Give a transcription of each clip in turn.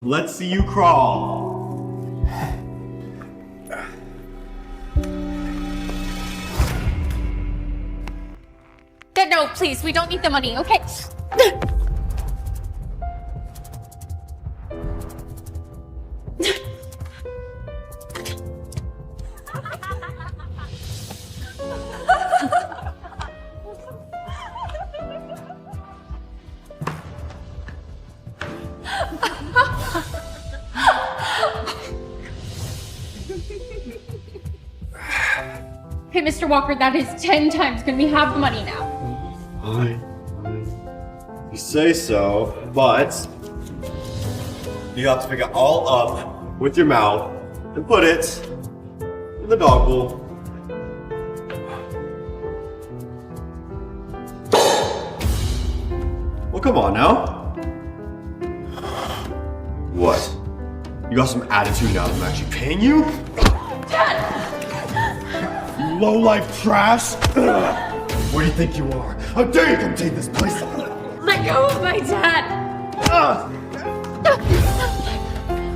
Let's see you crawl. Dad, no, please, we don't need the money, okay? Hey, Mr. Walker, that is 10 times. Can we have the money now? Fine. You say so, but you have to pick it all up with your mouth and put it in the dog bowl. Well, come on now. What? You got some attitude now that I'm actually paying you? Dad! You low-life trash! What do you think you are? How dare you come take this place? Let go of my dad!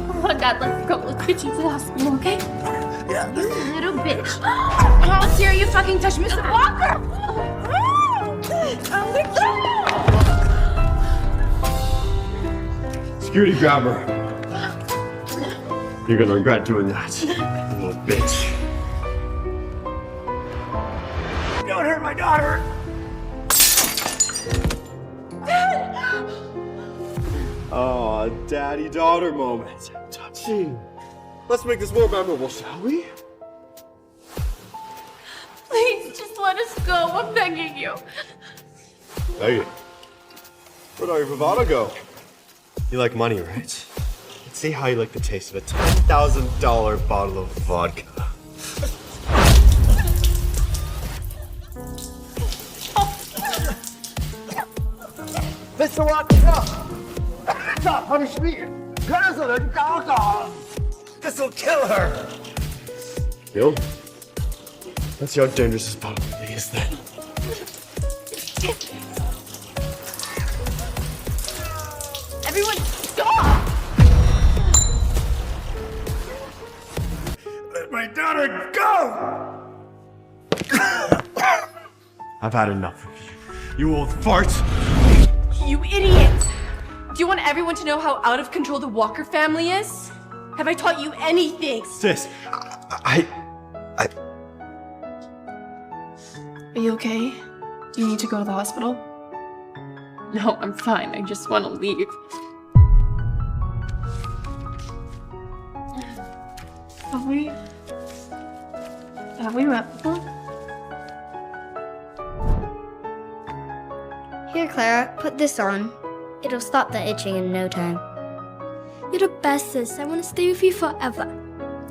Come on, Dad, let's go. Let's get you to the hospital, okay? Yeah. You little bitch. How dare you fucking touch Mr. Walker? Security grabber. You're gonna regret doing that, you little bitch. Don't hurt my daughter. Oh, daddy-daughter moment. Touching. Let's make this more memorable, shall we? Please, just let us go. I'm begging you. Hey, where'd all your bravado go? You like money, right? Let's see how you like the taste of a $10,000 bottle of vodka. Mr. Walker, stop! Stop! Punish me! This'll kill her! Yo, let's see how dangerous this bottle really is then. Everyone, stop! Let my daughter go! I've had enough of you, you old fart! You idiot! Do you want everyone to know how out of control the Walker family is? Have I taught you anything? Sis, Are you okay? Do you need to go to the hospital? No, I'm fine. I just want to leave. Have we met before? Here, Clara, put this on. It'll stop the itching in no time. You're the best, sis. I want to stay with you forever.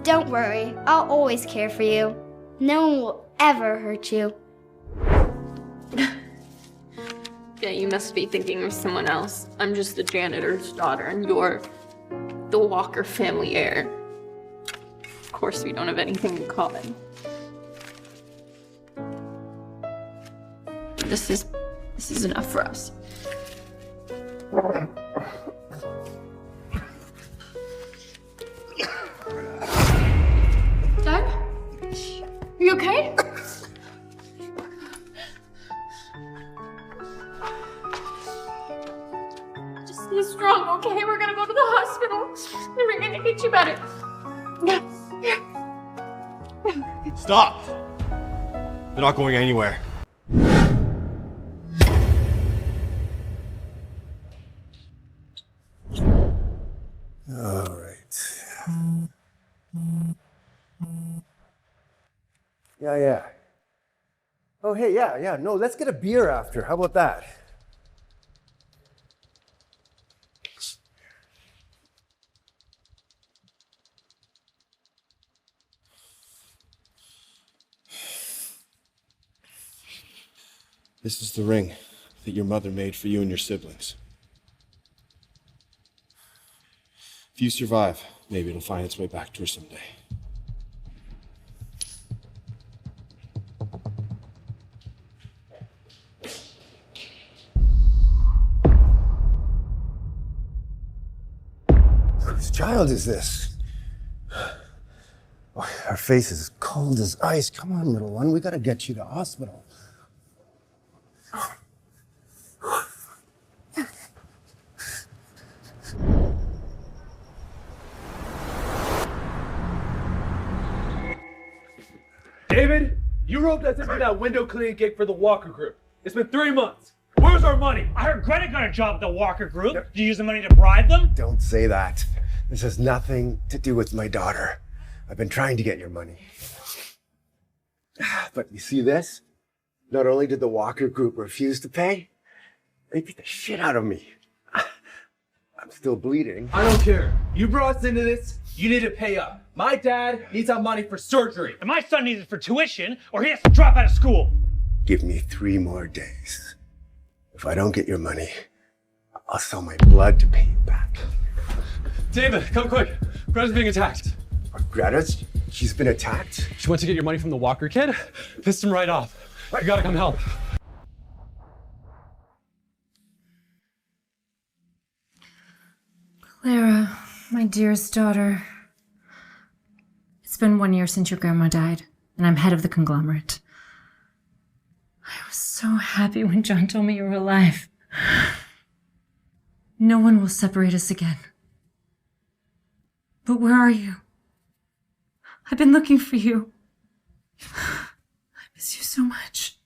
Don't worry. I'll always care for you. No one will ever hurt you. Yeah, you must be thinking of someone else. I'm just the janitor's daughter, and you're the Walker family heir. Of course, we don't have anything in common. This is enough for us. Dad? Are you okay? Just stay strong, okay? We're gonna go to the hospital and we're gonna get you better. stop! They're not going anywhere. All right. Yeah. Oh, hey, yeah. No, let's get a beer after. How about that? This is the ring that your mother made for you and your siblings. If you survive, maybe it'll find its way back to her someday. Whose child is this? Oh, her face is cold as ice. Come on, little one. We gotta get you to hospital. David, you roped us into that window cleaning gig for the Walker Group. It's been 3 months. Where's our money? I heard Greta got a job at the Walker Group. Did you use the money to bribe them? Don't say that. This has nothing to do with my daughter. I've been trying to get your money. But you see this? Not only did the Walker Group refuse to pay, they beat the shit out of me. I'm still bleeding. I don't care. You brought us into this. You need to pay up. My dad needs our money for surgery. And my son needs it for tuition, or he has to drop out of school. Give me 3 more days. If I don't get your money, I'll sell my blood to pay you back. David, come quick. Greta's being attacked. Greta, she's been attacked? She went to get your money from the Walker kid. Pissed him right off. You gotta come help. Clara, my dearest daughter. It's been 1 year since your grandma died, and I'm head of the conglomerate. I was so happy when John told me you were alive. No one will separate us again. But where are you? I've been looking for you. I miss you so much.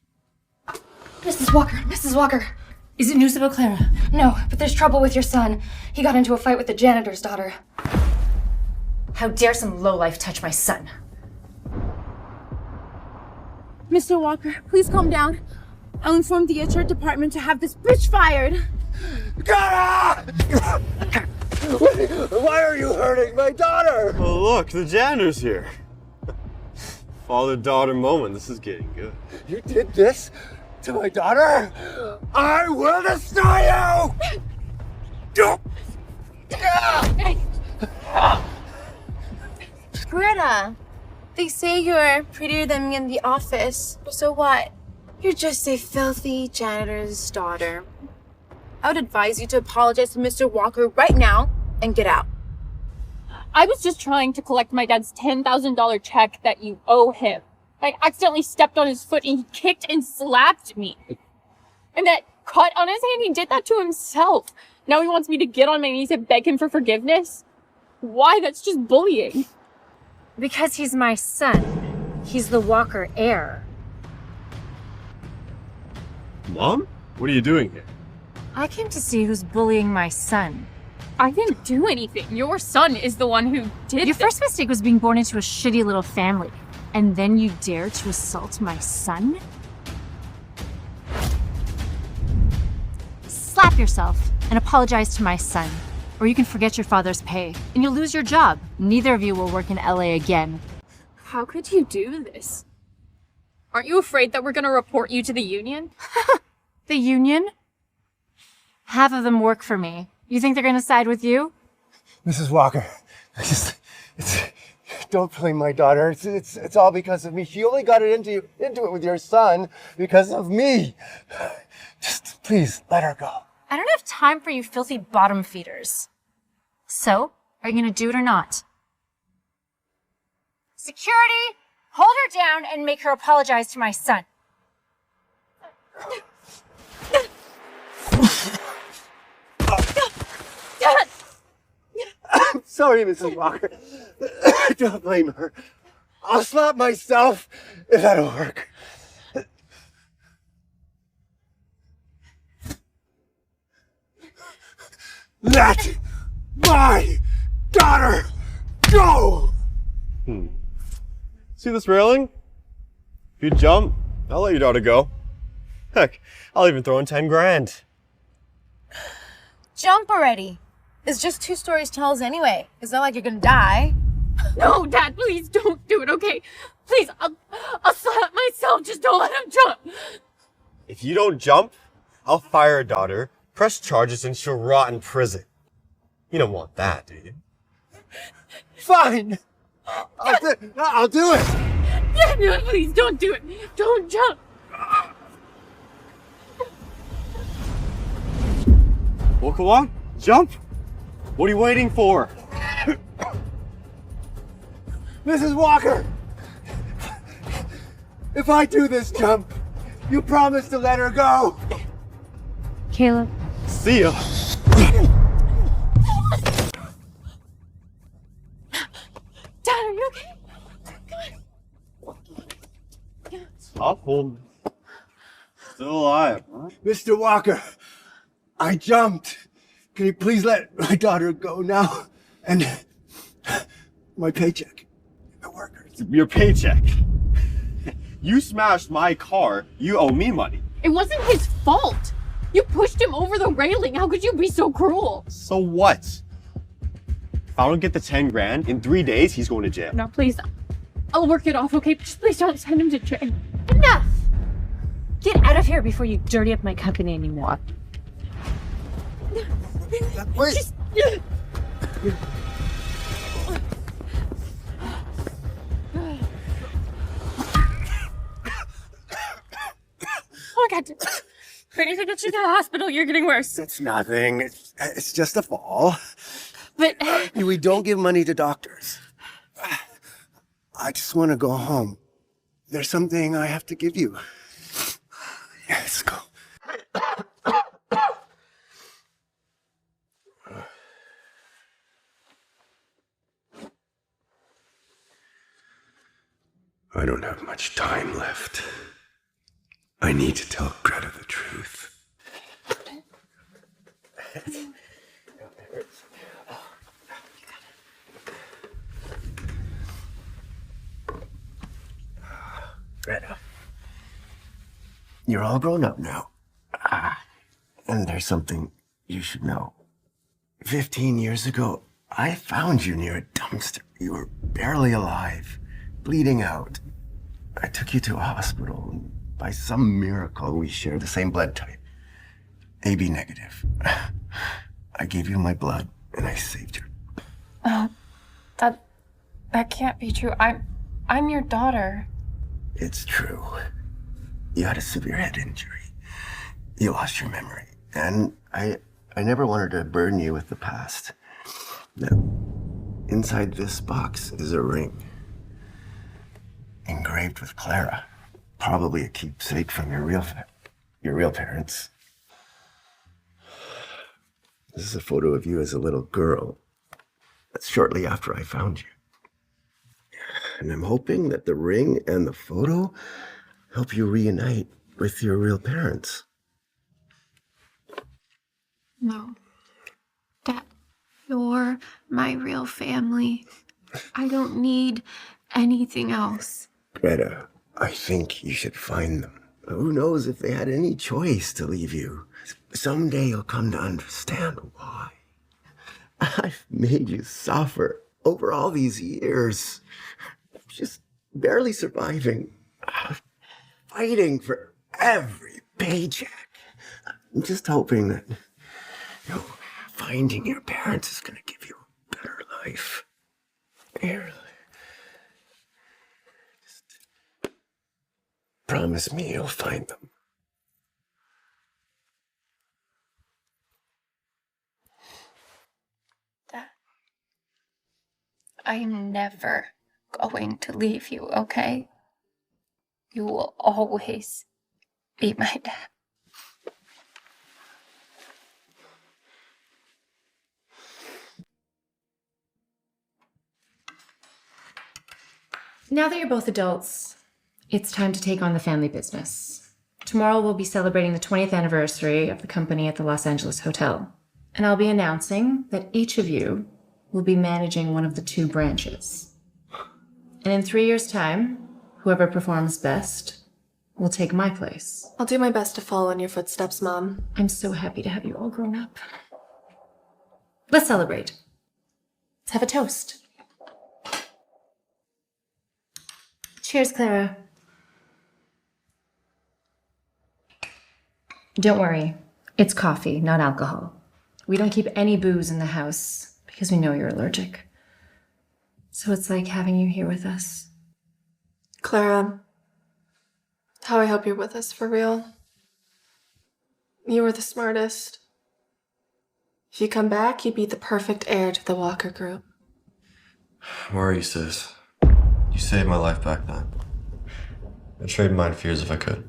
Mrs. Walker, Mrs. Walker. Is it news about Clara? No, but there's trouble with your son. He got into a fight with the janitor's daughter. How dare some lowlife touch my son? Mr. Walker, please calm down. I'll inform the HR department to have this bitch fired. Clara! Why are you hurting my daughter? Oh, look, the janitor's here. Father-daughter moment. This is getting good. You did this to my daughter? I will destroy you! Greta, they say you're prettier than me in the office. So what? You're just a filthy janitor's daughter. I would advise you to apologize to Mr. Walker right now and get out. I was just trying to collect my dad's $10,000 check that you owe him. I accidentally stepped on his foot and he kicked and slapped me. And that cut on his hand, he did that to himself. Now he wants me to get on my knees and beg him for forgiveness? Why? That's just bullying. Because he's my son. He's the Walker heir. Mom? What are you doing here? I came to see who's bullying my son. I didn't do anything. Your son is the one who did Your this. first mistake was being born into a shitty little family. And then you dare to assault my son? Slap yourself and apologize to my son. Or you can forget your father's pay, and you'll lose your job. Neither of you will work in LA again. How could you do this? Aren't you afraid that we're gonna report you to the union? The union? Half of them work for me. You think they're gonna side with you? Mrs. Walker, don't blame my daughter. It's all because of me. She only got into it with your son because of me. Just please let her go. I don't have time for you filthy bottom feeders. So, are you gonna do it or not? Security, hold her down and make her apologize to my son. I'm sorry, Mrs. Walker. Don't blame her. I'll slap myself if that'll work. Let my daughter go! See this railing? If you jump, I'll let your daughter go. Heck, I'll even throw in 10 grand. Jump already. It's just 2 stories talls anyway. It's not like you're gonna die. No, Dad, please don't do it, okay? Please, I'll slap myself. Just don't let him jump. If you don't jump, I'll fire your daughter, press charges, and she'll rot in prison. You don't want that, do you? Fine. I'll do it. Dad, no, please don't do it. Don't jump. Well, come on, jump. What are you waiting for? Mrs. Walker! If I do this jump, you promise to let her go! Caleb. See ya. Dad, are you okay? Stop holding. Still alive. Huh? Mr. Walker, I jumped. Can you please let my daughter go now? And my paycheck. My workers. Your paycheck. You smashed my car. You owe me money. It wasn't his fault. You pushed him over the railing. How could you be so cruel? So what? If I don't get the 10 grand, in 3 days, he's going to jail. No, please. I'll work it off, okay? Just please don't send him to jail. Enough! Get out of here before you dirty up my company anymore. Wait. Just... Oh my god. We need to get you to the hospital. You're getting worse. It's nothing. It's just a fall. But... We don't give money to doctors. I just want to go home. There's something I have to give you. Yeah, let's go. I don't have much time left. I need to tell Greta the truth. Greta, you're all grown up now. And there's something you should know. 15 years ago, I found you near a dumpster. You were barely alive, bleeding out. I took you to a hospital, and by some miracle, we share the same blood type. AB negative. I gave you my blood, and I saved you. That can't be true. I'm your daughter. It's true. You had a severe head injury. You lost your memory. And I never wanted to burden you with the past. Now, inside this box is a ring. Engraved with Clara. Probably a keepsake from your real parents. This is a photo of you as a little girl. That's shortly after I found you. And I'm hoping that the ring and the photo help you reunite with your real parents. No. Dad, you're my real family. I don't need anything else. Greta, I think you should find them. Who knows if they had any choice to leave you? Someday you'll come to understand why. I've made you suffer over all these years. Just barely surviving. Fighting for every paycheck. I'm just hoping that, finding your parents is going to give you a better life. Here. Just promise me you'll find them. Dad, I'm never going to leave you, okay? You will always be my dad. Now that you're both adults, it's time to take on the family business. Tomorrow we'll be celebrating the 20th anniversary of the company at the Los Angeles Hotel. And I'll be announcing that each of you will be managing one of the 2 branches. And in 3 years' time, whoever performs best will take my place. I'll do my best to follow in your footsteps, Mom. I'm so happy to have you all grown up. Let's celebrate. Let's have a toast. Cheers, Clara. Don't worry, it's coffee, not alcohol. We don't keep any booze in the house because we know you're allergic. So it's like having you here with us. Clara, how I hope you're with us for real. You were the smartest. If you come back, you'd be the perfect heir to the Walker Group. Where are you, sis? You saved my life back then. I'd trade mine for yours if I could.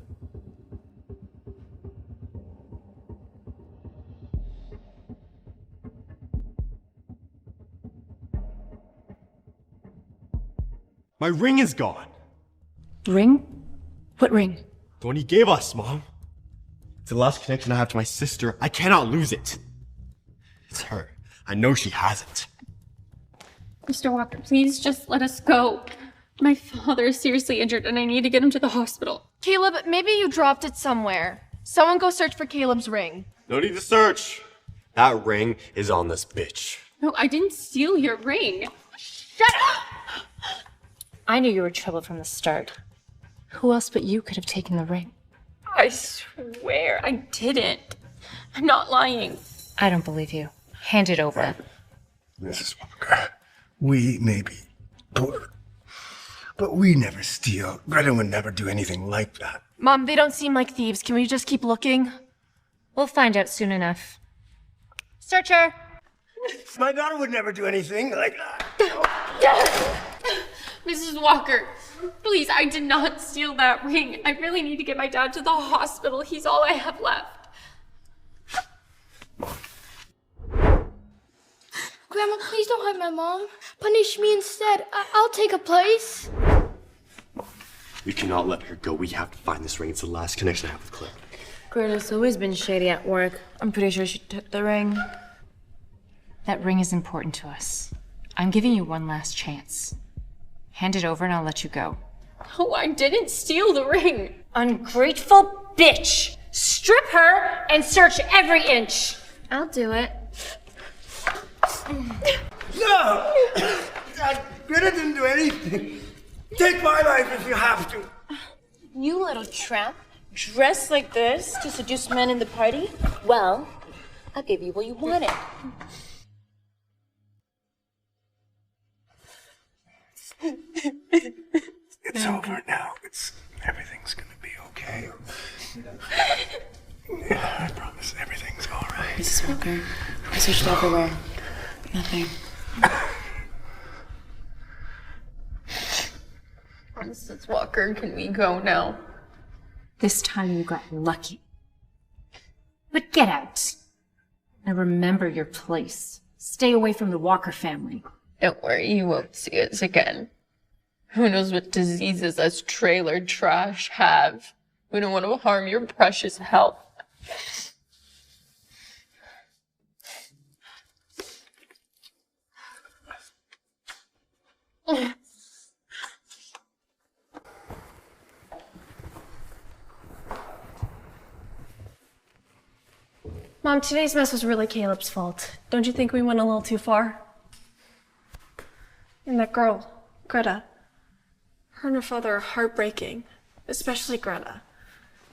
My ring is gone. Ring? What ring? The one you gave us, Mom. It's the last connection I have to my sister. I cannot lose it. It's her. I know she has it. Mr. Walker, please just let us go. My father is seriously injured and I need to get him to the hospital. Caleb, maybe you dropped it somewhere. Someone go search for Caleb's ring. No need to search. That ring is on this bitch. No, I didn't steal your ring. Shut up! I knew you were in trouble from the start. Who else but you could have taken the ring? I swear I didn't. I'm not lying. I don't believe you. Hand it over. Mrs. Walker, we may be poor, but we never steal. Greta would never do anything like that. Mom, they don't seem like thieves. Can we just keep looking? We'll find out soon enough. Search her! My daughter would never do anything like that. Mrs. Walker, please, I did not steal that ring. I really need to get my dad to the hospital. He's all I have left. Grandma, please don't hurt my mom. Punish me instead. I'll take a place. We cannot let her go. We have to find this ring. It's the last connection I have with Clara. Greta's always been shady at work. I'm pretty sure she took the ring. That ring is important to us. I'm giving you one last chance. Hand it over and I'll let you go. Oh, I didn't steal the ring. Ungrateful bitch! Strip her and search every inch! I'll do it. No! Greta didn't do anything. Take my life if you have to. You little tramp, dressed like this to seduce men in the party? Well, I'll give you what you wanted. It's over now. Everything's gonna be okay. I promise everything's alright. Mrs. Walker, I searched everywhere. Nothing. Mrs. Walker, can we go now? This time you got lucky. But get out. And remember your place. Stay away from the Walker family. Don't worry, you won't see us again. Who knows what diseases us trailer trash have. We don't want to harm your precious health. Mom, today's mess was really Caleb's fault. Don't you think we went a little too far? And that girl, Greta. Her and her father are heartbreaking, especially Greta.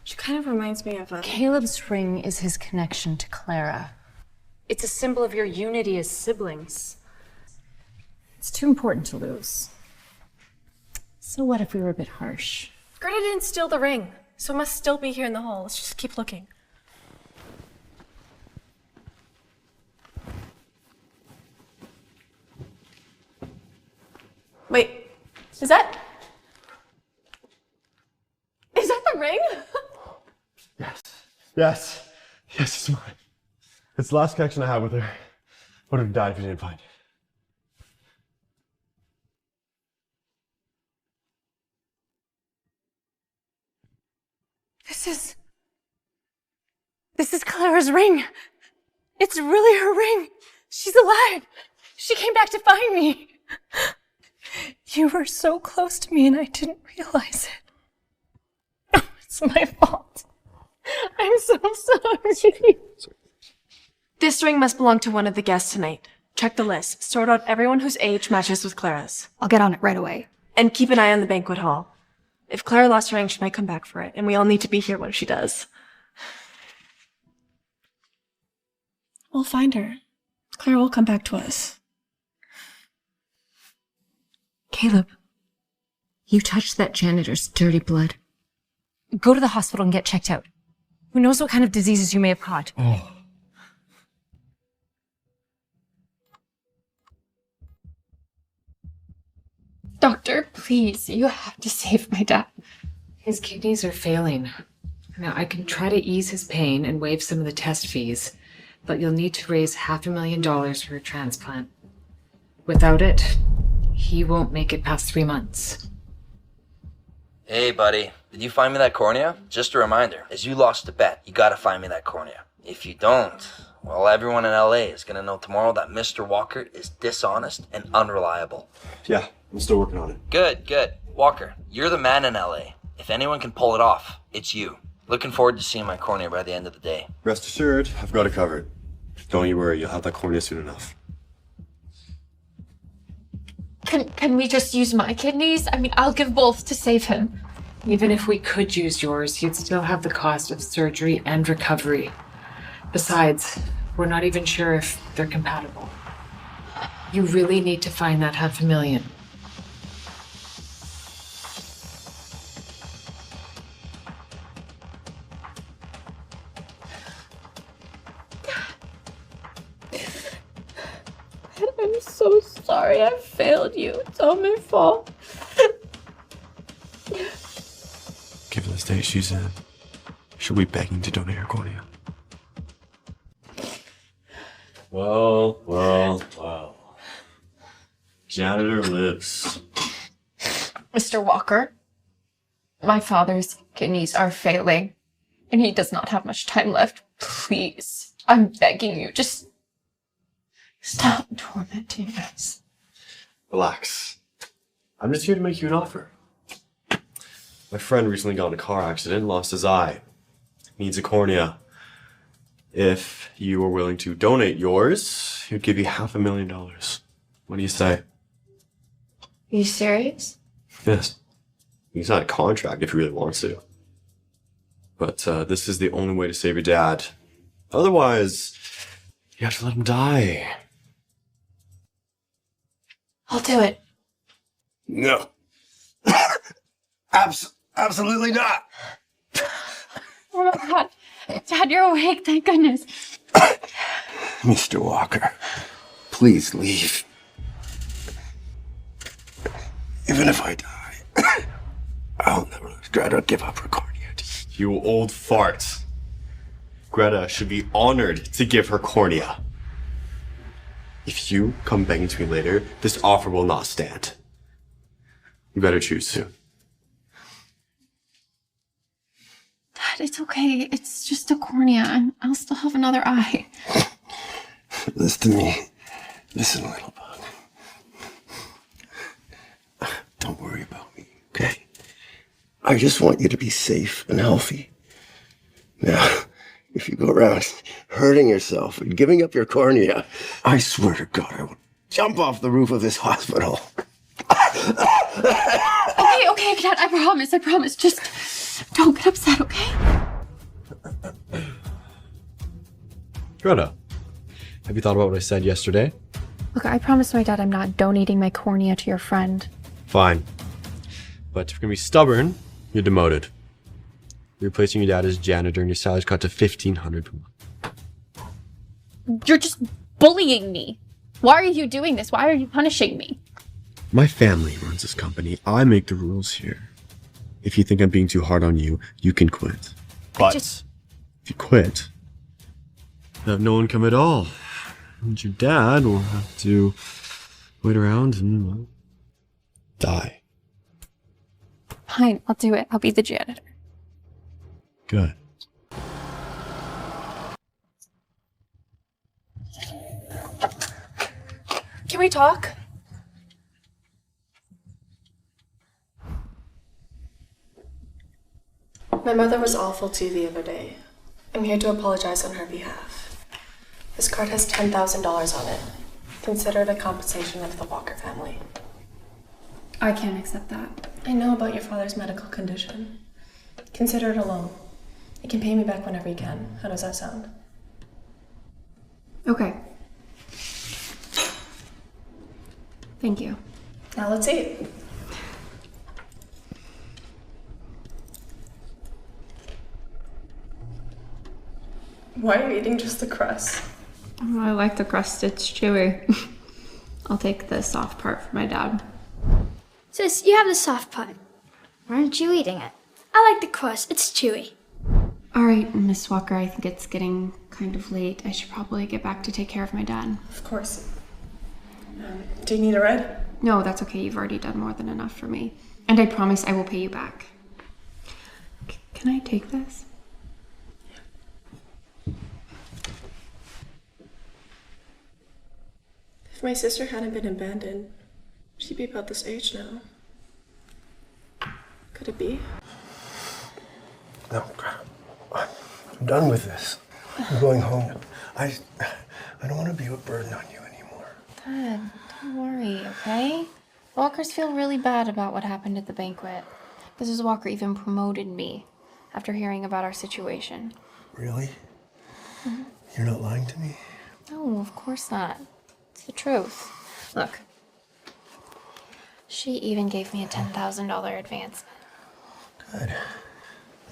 She kind of reminds me of a... Caleb's ring is his connection to Clara. It's a symbol of your unity as siblings. It's too important to lose. So what if we were a bit harsh? Greta didn't steal the ring, so it must still be here in the hall. Let's just keep looking. Wait, is that the ring? Yes. Yes. Yes, it's mine. It's the last connection I have with her. I would have died if you didn't find it. This is Clara's ring. It's really her ring. She's alive. She came back to find me. You were so close to me and I didn't realize it. It's my fault. I'm so sorry. This ring must belong to one of the guests tonight. Check the list. Sort out everyone whose age matches with Clara's. I'll get on it right away. And keep an eye on the banquet hall. If Clara lost her ring, she might come back for it, and we all need to be here when she does. We'll find her. Clara will come back to us. Caleb, you touched that janitor's dirty blood. Go to the hospital and get checked out. Who knows what kind of diseases you may have caught. Oh. Doctor, please, you have to save my dad. His kidneys are failing. Now, I can try to ease his pain and waive some of the test fees, but you'll need to raise $500,000 for a transplant. Without it, he won't make it past 3 months. Hey, buddy. Did you find me that cornea? Just a reminder, as you lost a bet, you gotta find me that cornea. If you don't, well, everyone in LA is gonna know tomorrow that Mr. Walker is dishonest and unreliable. Yeah, I'm still working on it. Good, good. Walker, you're the man in LA. If anyone can pull it off, it's you. Looking forward to seeing my cornea by the end of the day. Rest assured, I've got it covered. Don't you worry, you'll have that cornea soon enough. Can we just use my kidneys? I mean, I'll give both to save him. Even if we could use yours, you'd still have the cost of surgery and recovery. Besides, we're not even sure if they're compatible. You really need to find that $500,000. I'm so sorry I failed you. It's all my fault. Given the state she's in, she'll be begging to donate her cornea. Well. Janitor lives. Mr. Walker, my father's kidneys are failing, and he does not have much time left. Please, I'm begging you, just stop tormenting us. Relax. I'm just here to make you an offer. My friend recently got in a car accident, lost his eye. Needs a cornea. If you were willing to donate yours, he'd give you $500,000. What do you say? Are you serious? Yes. He's not a contract if he really wants to. But this is the only way to save your dad. Otherwise, you have to let him die. I'll do it. No. Absolutely not. Oh my God. Dad, you're awake, thank goodness. Mr. Walker, please leave. Even if I die, I'll never let Greta give up her cornea. You old fart. Greta should be honored to give her cornea. If you come begging to me later, this offer will not stand. You better choose soon. Dad, it's okay. It's just a cornea, and I'll still have another eye. Listen to me. Listen, little bug. Don't worry about me, okay? I just want you to be safe and healthy. Now, if you go around hurting yourself and giving up your cornea, I swear to God, I will jump off the roof of this hospital. Okay, Dad, I promise. Just don't get upset, okay? Greta, have you thought about what I said yesterday? Look, I promised my dad I'm not donating my cornea to your friend. Fine. But if you're gonna be stubborn, you're demoted. You're replacing your dad as janitor and your salary's cut to $1,500 per month. You're just bullying me. Why are you doing this? Why are you punishing me? My family runs this company. I make the rules here. If you think I'm being too hard on you, you can quit. But if you quit, you have no income at all. And your dad will have to wait around and, well, die. Fine, I'll do it. I'll be the janitor. Good. Can we talk? My mother was awful to you the other day. I'm here to apologize on her behalf. This card has $10,000 on it. Consider it a compensation of the Walker family. I can't accept that. I know about your father's medical condition. Consider it a loan. You can pay me back whenever you can. How does that sound? Okay. Thank you. Now let's eat. Why are you eating just the crust? Oh, I like the crust. It's chewy. I'll take the soft part for my dad. Sis, you have the soft part. Why aren't you eating it? I like the crust. It's chewy. All right, Miss Walker, I think it's getting kind of late. I should probably get back to take care of my dad. Of course. Do you need a ride? No, that's okay. You've already done more than enough for me. And I promise I will pay you back. Can I take this? If my sister hadn't been abandoned, she'd be about this age now. Could it be? No, I'm done with this. I'm going home. I don't want to be a burden on you anymore. Dad, don't worry, okay? Walkers feel really bad about what happened at the banquet. Mrs. Walker even promoted me after hearing about our situation. Really? You're not lying to me? No, of course not. It's the truth. Look. She even gave me a $10,000 advance. Good.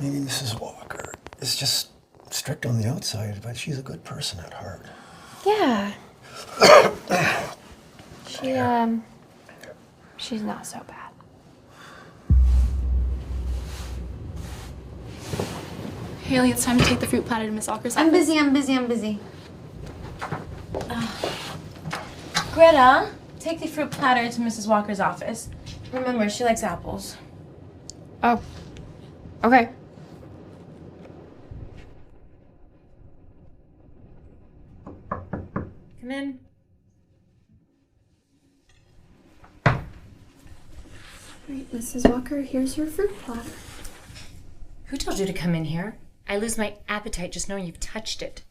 Maybe Mrs. Walker is just strict on the outside, but she's a good person at heart. Yeah. She's not so bad. Haley, it's time to take the fruit platter to Miss Walker's office. I'm busy. Greta, take the fruit platter to Mrs. Walker's office. Remember, she likes apples. Oh. Okay. Come in. Right, Mrs. Walker, here's your fruit platter. Who told you to come in here? I lose my appetite just knowing you've touched it.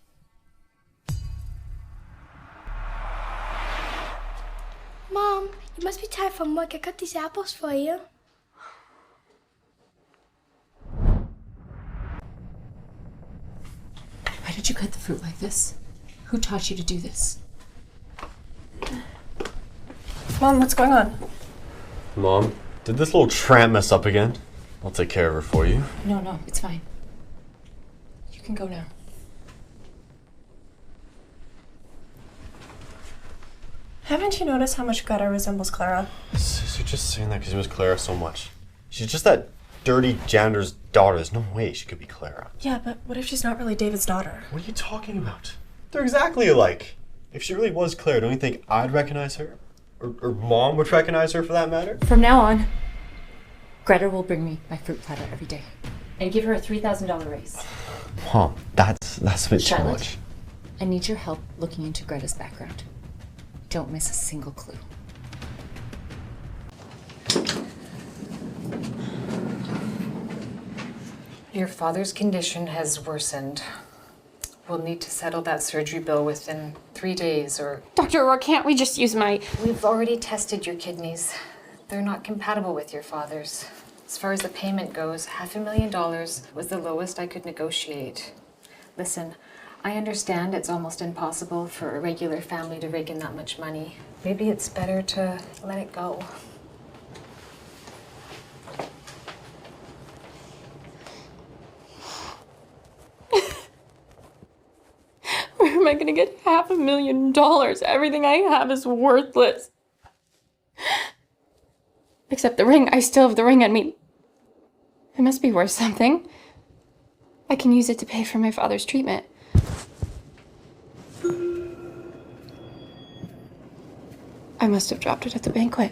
Mom, you must be tired from work. I cut these apples for you. Why did you cut the fruit like this? Who taught you to do this? Mom, what's going on? Mom, did this little tramp mess up again? I'll take care of her for you. No, it's fine. You can go now. Haven't you noticed how much Greta resembles Clara? Sis, you're just saying that because it was Clara so much. She's just that dirty janitor's daughter. There's no way she could be Clara. Yeah, but what if she's not really David's daughter? What are you talking about? They're exactly alike. If she really was Clara, don't you think I'd recognize her? Or Mom would recognize her for that matter? From now on, Greta will bring me my fruit platter every day. And give her a $3,000 raise. Mom, that's a bit too much. I need your help looking into Greta's background. Don't miss a single clue. Your father's condition has worsened. We'll need to settle that surgery bill within 3 days or... Dr. O'Rourke, can't we just use my... We've already tested your kidneys. They're not compatible with your father's. As far as the payment goes, $500,000 was the lowest I could negotiate. Listen, I understand it's almost impossible for a regular family to rake in that much money. Maybe it's better to let it go. Where am I gonna get $500,000? Everything I have is worthless. Except the ring. I still have the ring on me. It must be worth something. I can use it to pay for my father's treatment. I must have dropped it at the banquet.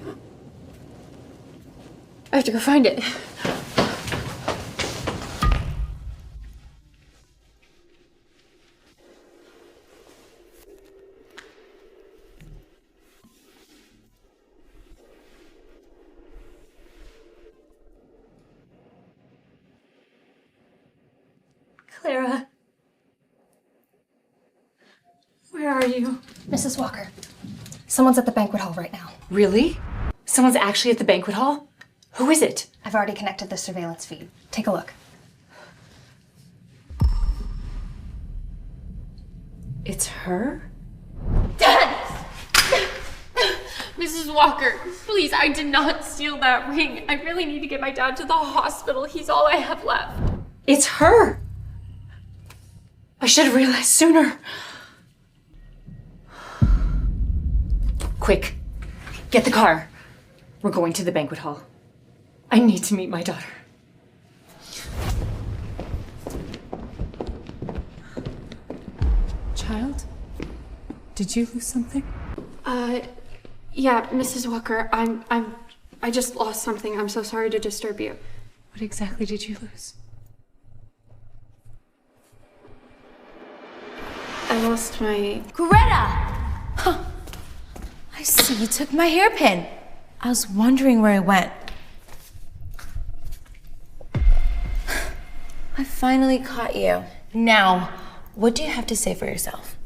I have to go find it. Clara. Where are you? Mrs. Walker, someone's at the banquet hall right now. Really? Someone's actually at the banquet hall? Who is it? I've already connected the surveillance feed. Take a look. It's her? Dad! Mrs. Walker, please, I did not steal that ring. I really need to get my dad to the hospital. He's all I have left. It's her! I should have realized sooner. Quick, get the car. We're going to the banquet hall. I need to meet my daughter. Child? Did you lose something? Yeah, Mrs. Walker, I just lost something. I'm so sorry to disturb you. What exactly did you lose? I lost my... Greta! Huh. I see you took my hairpin. I was wondering where it went. I finally caught you. Now, what do you have to say for yourself?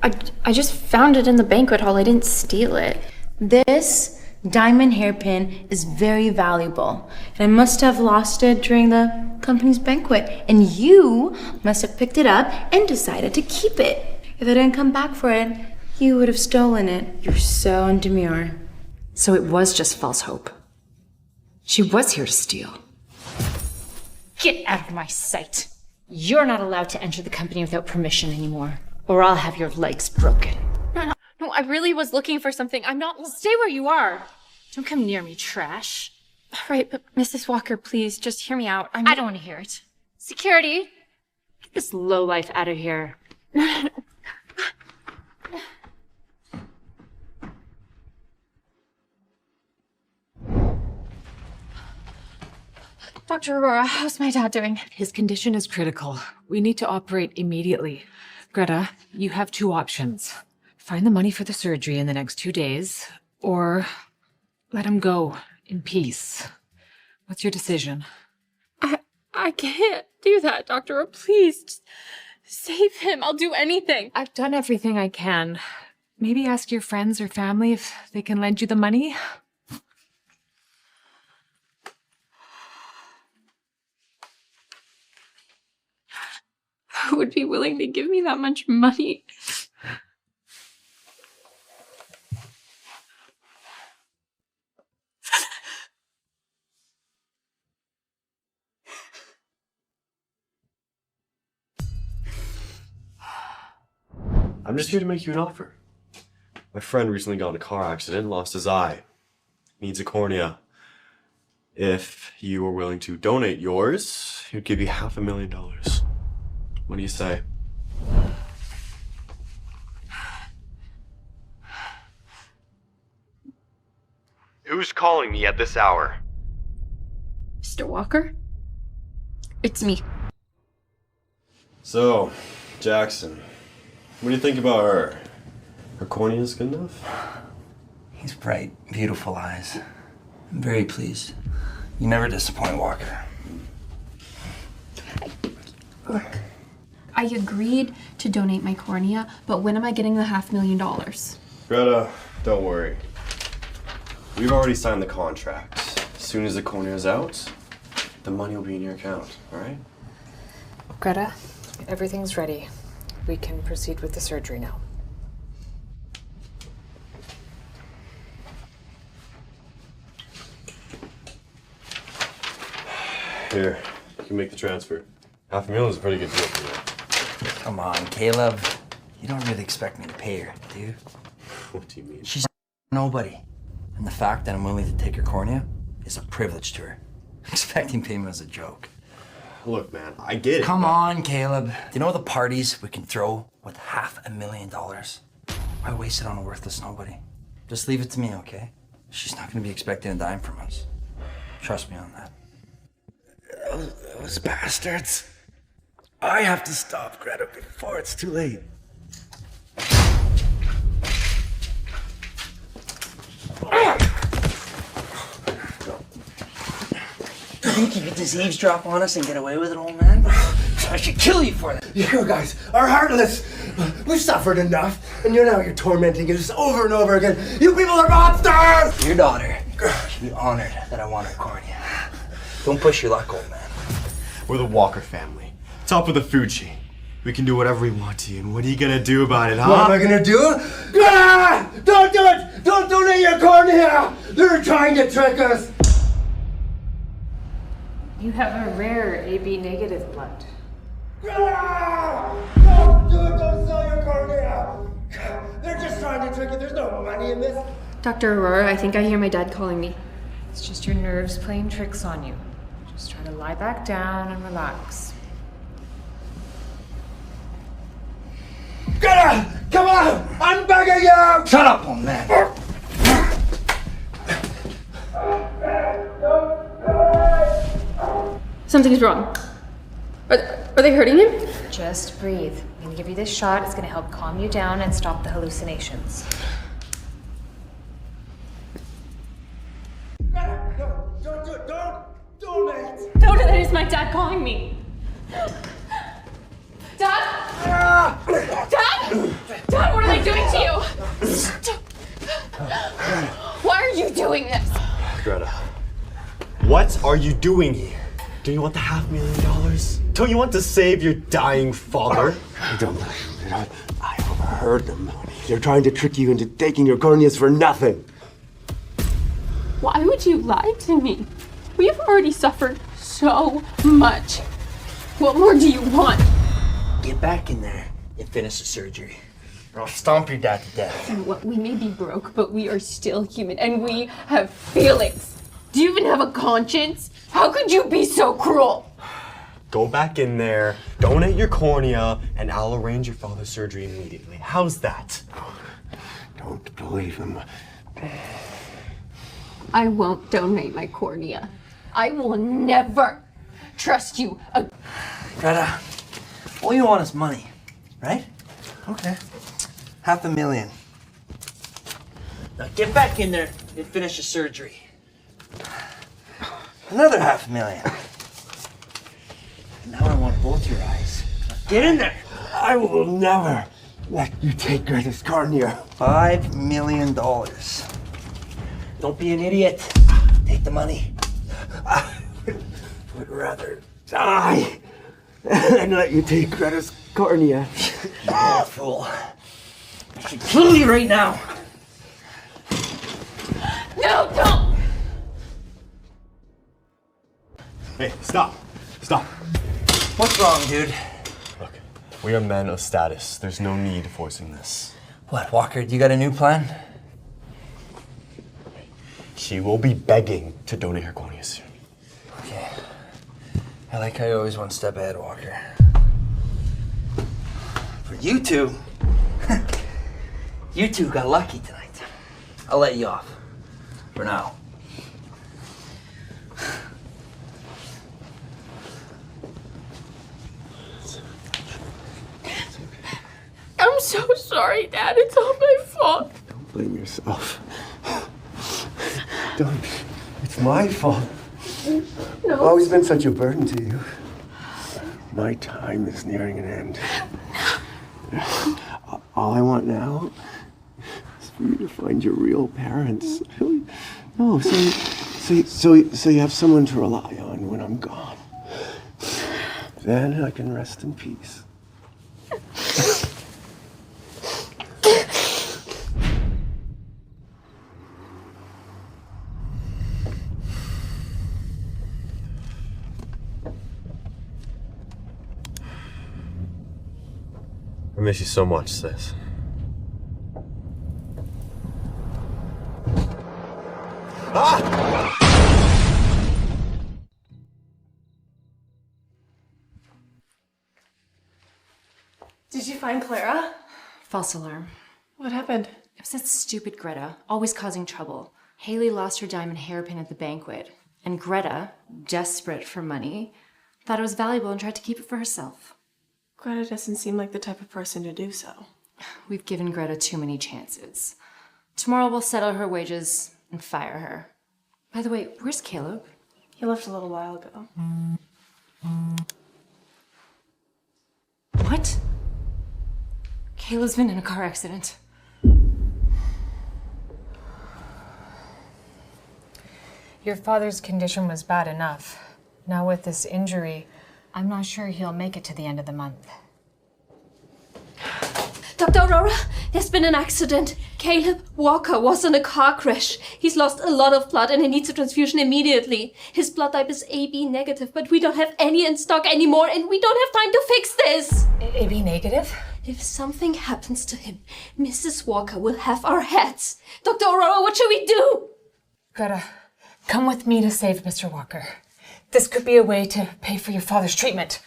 I just found it in the banquet hall. I didn't steal it. This diamond hairpin is very valuable, and I must have lost it during the company's banquet, and you must have picked it up and decided to keep it. If I didn't come back for it, you would have stolen it. You're so undemure. So it was just false hope. She was here to steal. Get out of my sight. You're not allowed to enter the company without permission anymore, or I'll have your legs broken. No, I really was looking for something. I'm not. Stay where you are. Don't come near me, trash. All right, but Mrs. Walker, please, just hear me out. I don't want to hear it. Security. Get this lowlife out of here. Dr. Aurora, how's my dad doing? His condition is critical. We need to operate immediately. Greta, you have two options. Find the money for the surgery in the next 2 days, or let him go in peace. What's your decision? I can't do that, Doctor. Please, just save him. I'll do anything. I've done everything I can. Maybe ask your friends or family if they can lend you the money. Who would be willing to give me that much money? I'm just here to make you an offer. My friend recently got in a car accident, lost his eye. Needs a cornea. If you were willing to donate yours, he'd give you $500,000. What do you say? Who's calling me at this hour? Mr. Walker? It's me. So, Jackson, what do you think about her? Her cornea is good enough? He's bright, beautiful eyes. I'm very pleased. You never disappoint, Walker. Look, I agreed to donate my cornea, but when am I getting the $500,000? Greta, don't worry. We've already signed the contract. As soon as the cornea is out, the money will be in your account, alright? Greta, everything's ready. We can proceed with the surgery now. Here, you can make the transfer. $500,000 is a pretty good deal for you. Come on, Caleb. You don't really expect me to pay her, do you? What do you mean? She's nobody. And the fact that I'm willing to take her cornea is a privilege to her. Expecting payment is a joke. Look, man, I get it. Come on, Caleb. Do you know the parties we can throw with $500,000? Why waste it on a worthless nobody? Just leave it to me, okay? She's not gonna be expecting a dime from us. Trust me on that. Those bastards. I have to stop Greta before it's too late. You think you could just eavesdrop on us and get away with it, old man? I should kill you for that. You guys are heartless. We've suffered enough, and you're tormenting us over and over again. You people are monsters! Your daughter should be honored that I want her cornea. Don't push your luck, old man. We're the Walker family. Top of the food chain. We can do whatever we want to you, and what are you gonna do about it, huh? What am I gonna do? Ah! Don't do it! Don't donate your cornea! They're trying to trick us! You have a rare AB negative blood. Ah! Don't do it! Don't sell your cornea! They're just trying to trick you. There's no money in this. Dr. Aurora, I think I hear my dad calling me. It's just your nerves playing tricks on you. Just try to lie back down and relax. Greta! Come on! I'm begging you! Shut up, old man. Something's wrong. Are they hurting him? Just breathe. I'm gonna give you this shot. It's gonna help calm you down and stop the hallucinations. Don't, that is my dad calling me. Dad? Dad? Dad, what are they doing to you? Why are you doing this? Greta, what are you doing here? Do you want the $500,000? Don't you want to save your dying father? I don't believe it. I overheard them. They're trying to trick you into taking your corneas for nothing. Why would you lie to me? We've already suffered so much. What more do you want? Get back in there and finish the surgery, or I'll stomp your dad to death. You know what? We may be broke, but we are still human, and we have feelings. Do you even have a conscience? How could you be so cruel? Go back in there, donate your cornea, and I'll arrange your father's surgery immediately. How's that? Don't believe him. I won't donate my cornea. I will never trust you again. Greta, all you want is money, right? Okay. $500,000. Now get back in there and finish the surgery. Another $500,000. Now I want both your eyes. Now get in there. I will never let you take Greta's cornea. $5 million. Don't be an idiot. Take the money. I would rather die than let you take Greta's cornea. You fool. I should kill you right now. No, don't! Hey, stop. Stop. What's wrong, dude? Look, we are men of status. There's no need forcing this. What, Walker, you got a new plan? She will be begging to donate her cornea soon. Okay. I like how you're always one step ahead, Walker. For you two, you two got lucky tonight. I'll let you off. For now. I'm so sorry, Dad. It's all my fault. Don't blame yourself. Don't. It's my fault. No. I've always been such a burden to you. My time is nearing an end. All I want now is for you to find your real parents. No, so you have someone to rely on when I'm gone. Then I can rest in peace. I miss you so much, sis. Did you find Clara? False alarm. What happened? It was that stupid Greta, always causing trouble. Haley lost her diamond hairpin at the banquet, and Greta, desperate for money, thought it was valuable and tried to keep it for herself. Greta doesn't seem like the type of person to do so. We've given Greta too many chances. Tomorrow we'll settle her wages and fire her. By the way, where's Caleb? He left a little while ago. What? Caleb's been in a car accident. Your father's condition was bad enough. Now with this injury, I'm not sure he'll make it to the end of the month. Dr. Aurora, there's been an accident. Caleb Walker was in a car crash. He's lost a lot of blood and he needs a transfusion immediately. His blood type is AB negative, but we don't have any in stock anymore and we don't have time to fix this. AB negative? If something happens to him, Mrs. Walker will have our heads. Dr. Aurora, what should we do? Greta, come with me to save Mr. Walker. This could be a way to pay for your father's treatment.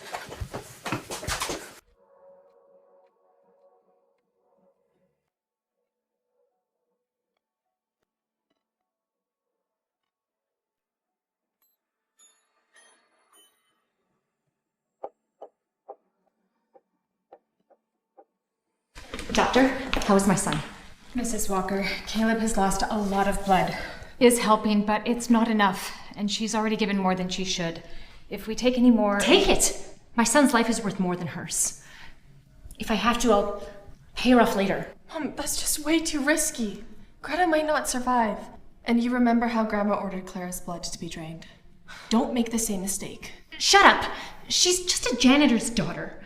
Doctor, how is my son? Mrs. Walker, Caleb has lost a lot of blood. Is helping, but it's not enough, and she's already given more than she should. If we take any more... Take it! My son's life is worth more than hers. If I have to, I'll pay her off later. Mom, that's just way too risky. Greta might not survive. And you remember how Grandma ordered Clara's blood to be drained. Don't make the same mistake. Shut up! She's just a janitor's daughter.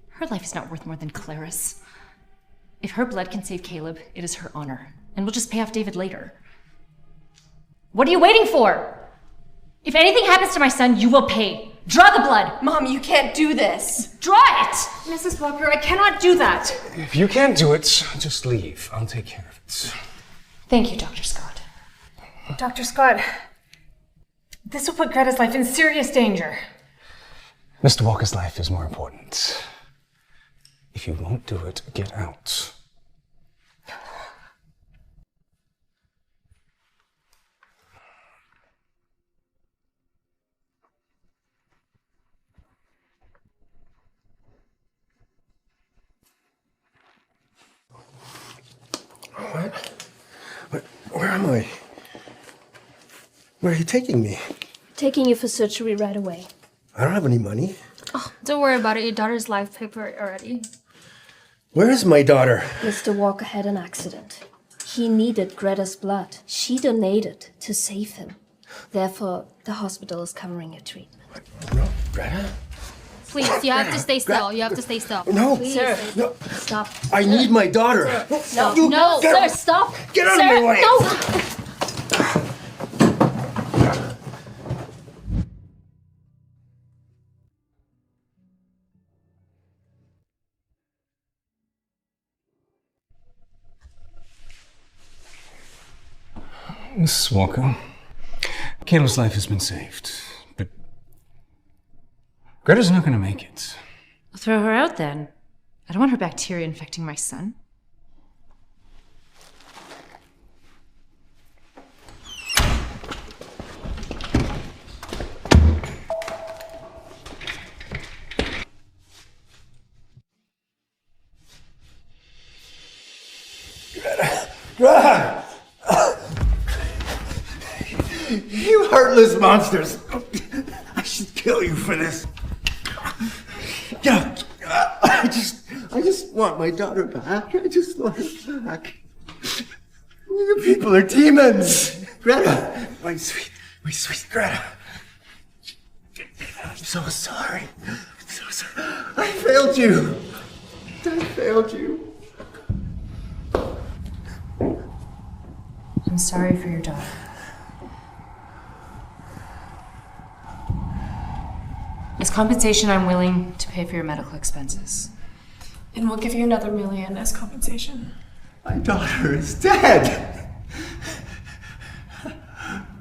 Her life is not worth more than Clara's. If her blood can save Caleb, it is her honor, and we'll just pay off David later. What are you waiting for? If anything happens to my son, you will pay. Draw the blood! Mom, you can't do this! Draw it! Mrs. Walker, I cannot do that! If you can't do it, just leave. I'll take care of it. Thank you, Dr. Scott. Dr. Scott, this will put Greta's life in serious danger. Mr. Walker's life is more important. If you won't do it, get out. What? Where am I? Where are you taking me? Taking you for surgery right away. I don't have any money. Oh, don't worry about it. Your daughter's life paid for it already. Where is my daughter? Mr. Walker had an accident. He needed Greta's blood. She donated to save him. Therefore, the hospital is covering your treatment. No, Greta? Please, you have to stay still. You have to stay still. No, Please, sir. No. Stop. I need my daughter. No, You- no, get sir, out- stop. Get out Sir, of my way. No. Mrs. Walker, Caleb's life has been saved, but Greta's not going to make it. I'll throw her out then. I don't want her bacteria infecting my son. Greta! You heartless monsters! I should kill you for this. Yeah, I just want my daughter back. I just want her back. You people are demons! Greta! My sweet Greta. I'm so sorry. I'm so sorry. I failed you. I failed you. I'm sorry for your daughter. As compensation, I'm willing to pay for your medical expenses. And we'll give you another $1 million as compensation. My daughter is dead!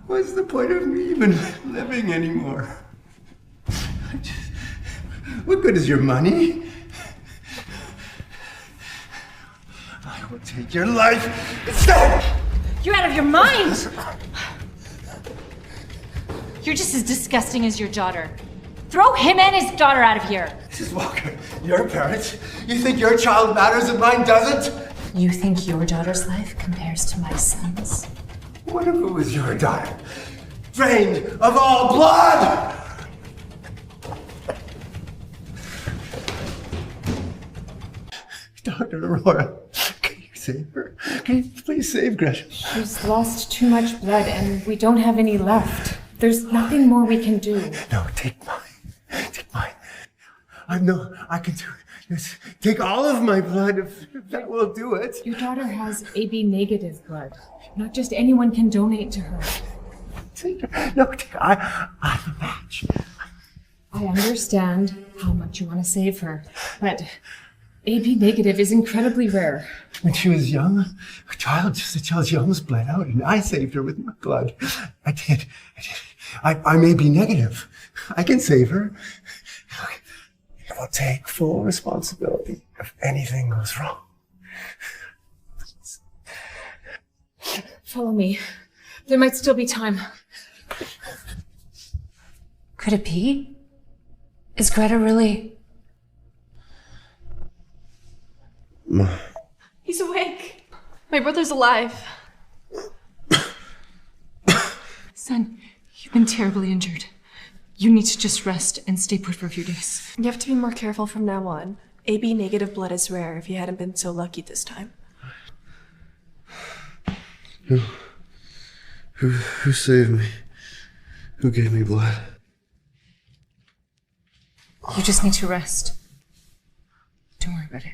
What's the point of me even living anymore? What good is your money? I will take your life instead! You're out of your mind! You're just as disgusting as your daughter. Throw him and his daughter out of here! Mrs. Walker, you're a parent. You think your child matters and mine doesn't? You think your daughter's life compares to my son's? What if it was your daughter? Drained of all blood! Dr. Aurora, can you save her? Can you please save Greta? She's lost too much blood and we don't have any left. There's nothing more we can do. No, take mine. Take mine. I can do it. Yes, take all of my blood if that will do it. Your daughter has AB negative blood. Not just anyone can donate to her. I'm a match. I understand how much you want to save her, but AB negative is incredibly rare. When she was young, a child's lungs bled out, and I saved her with my blood. I did. I may be negative. I can save her. I'll take full responsibility if anything goes wrong. Follow me. There might still be time. Could it be? Is Greta really... He's awake. My brother's alive. Son, you've been terribly injured. You need to just rest and stay put for a few days. You have to be more careful from now on. AB negative blood is rare if you hadn't been so lucky this time. Who saved me? Who gave me blood? You just need to rest. Don't worry about it.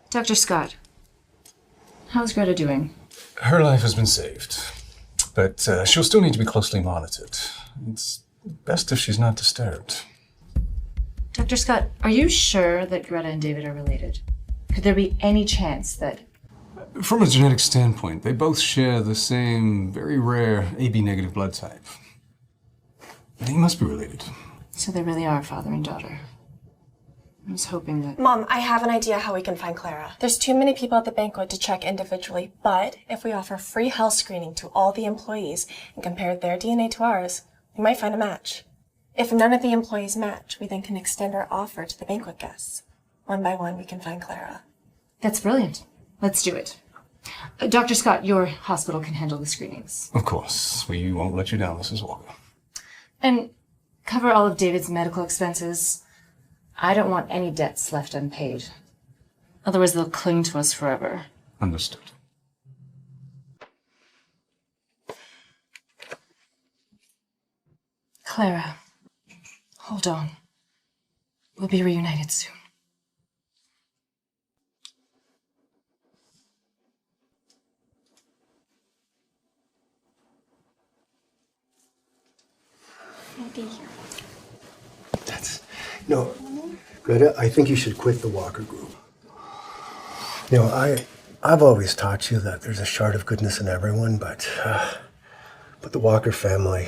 Dr. Scott, how's Greta doing? Her life has been saved, but she'll still need to be closely monitored. It's best if she's not disturbed. Dr. Scott, are you sure that Greta and David are related? Could there be any chance that... From a genetic standpoint, they both share the same very rare AB negative blood type. They must be related. So they really are father and daughter. I was hoping that... Mom, I have an idea how we can find Clara. There's too many people at the banquet to check individually, but if we offer free health screening to all the employees and compare their DNA to ours, we might find a match. If none of the employees match, we then can extend our offer to the banquet guests. One by one, we can find Clara. That's brilliant. Let's do it. Dr. Scott, your hospital can handle the screenings. Of course. We won't let you down, Mrs. Walker. And cover all of David's medical expenses. I don't want any debts left unpaid. Otherwise, they'll cling to us forever. Understood. Clara, hold on. We'll be reunited soon. No, Greta, I think you should quit the Walker group. You know, I've always taught you that there's a shard of goodness in everyone, but the Walker family,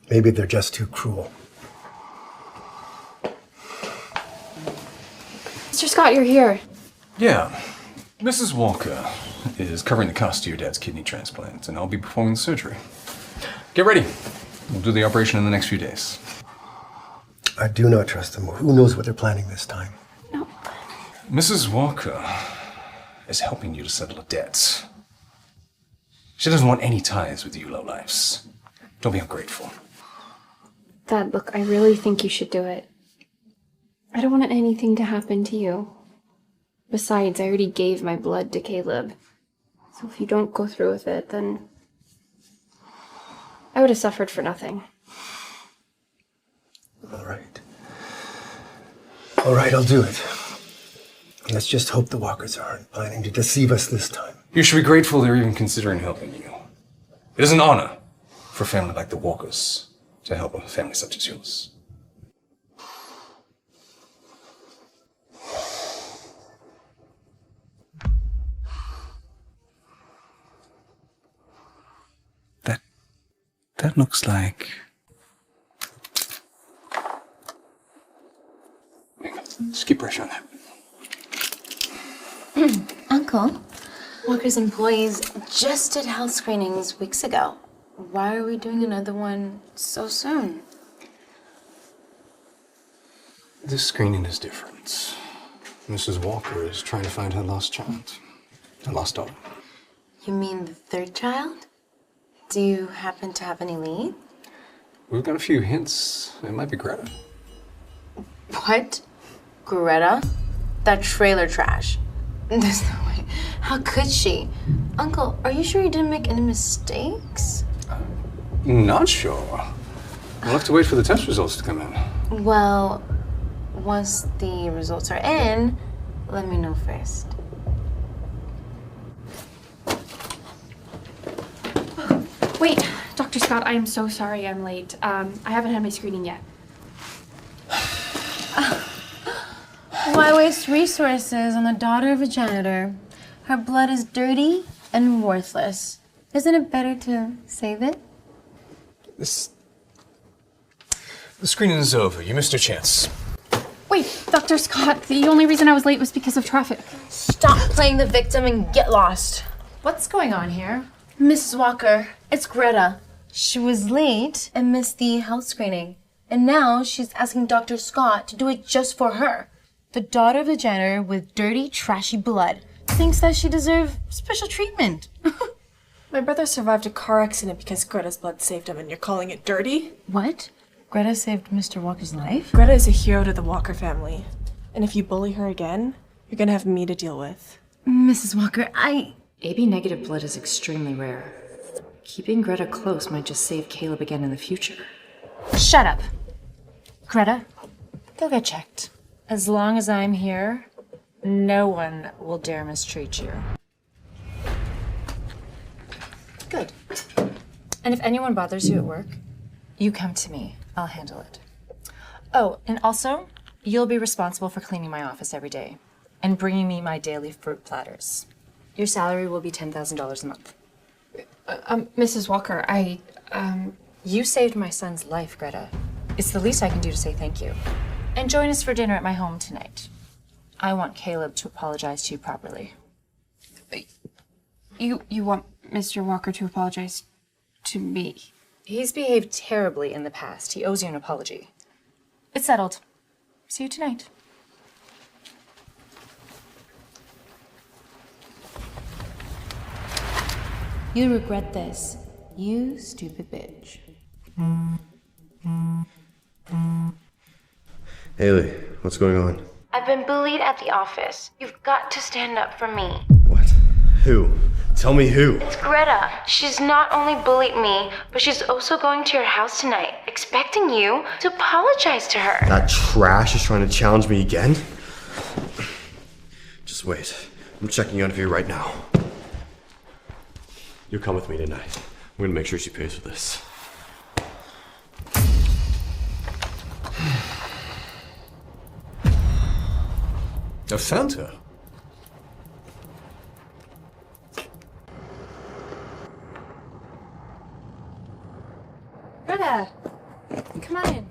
maybe they're just too cruel. Mr. Scott, you're here. Yeah. Mrs. Walker is covering the cost of your dad's kidney transplant, and I'll be performing the surgery. Get ready. We'll do the operation in the next few days. I do not trust them. Who knows what they're planning this time? Mrs. Walker is helping you to settle a debt. She doesn't want any ties with you lowlifes. Don't be ungrateful. Dad, look, I really think you should do it. I don't want anything to happen to you. Besides, I already gave my blood to Caleb. So if you don't go through with it, then I would have suffered for nothing. All right, I'll do it. Let's just hope the Walkers aren't planning to deceive us this time. You should be grateful they're even considering helping you. It is an honor for a family like the Walkers to help a family such as yours. That looks like... Just keep pressure on that. Uncle, Walker's employees just did health screenings weeks ago. Why are we doing another one so soon? This screening is different. Mrs. Walker is trying to find her lost child. Her lost daughter. You mean the third child? Do you happen to have any lead? We've got a few hints. It might be Greta. What? Greta? That trailer trash. There's no way. How could she? Uncle, are you sure you didn't make any mistakes? Not sure. We'll have to wait for the test results to come in. Well, once the results are in, let me know first. Wait, Dr. Scott, I am so sorry I'm late. I haven't had my screening yet. Why waste resources on the daughter of a janitor? Her blood is dirty and worthless. Isn't it better to save it? The screening is over. You missed your chance. Wait, Dr. Scott, the only reason I was late was because of traffic. Stop playing the victim and get lost. What's going on here? Mrs. Walker, it's Greta. She was late and missed the health screening. And now she's asking Dr. Scott to do it just for her. The daughter of a janitor with dirty, trashy blood thinks that she deserves special treatment. My brother survived a car accident because Greta's blood saved him, and you're calling it dirty? What? Greta saved Mr. Walker's life? Greta is a hero to the Walker family. And if you bully her again, you're gonna have me to deal with. Mrs. Walker, AB negative blood is extremely rare. Keeping Greta close might just save Caleb again in the future. Shut up. Greta, go get checked. As long as I'm here, no one will dare mistreat you. Good. And if anyone bothers you at work, you come to me. I'll handle it. Oh, and also, you'll be responsible for cleaning my office every day and bringing me my daily fruit platters. Your salary will be $10,000 a month. Mrs. Walker, You saved my son's life, Greta. It's the least I can do to say thank you. And join us for dinner at my home tonight. I want Caleb to apologize to you properly. You want Mr. Walker to apologize to me? He's behaved terribly in the past. He owes you an apology. It's settled. See you tonight. You regret this, you stupid bitch. Haley, what's going on? I've been bullied at the office. You've got to stand up for me. What? Who? Tell me who. It's Greta. She's not only bullied me, but she's also going to your house tonight, expecting you to apologize to her. That trash is trying to challenge me again? Just wait. I'm checking out of here right now. You come with me tonight. I'm gonna make sure she pays for this. I found her. Greta, come on in.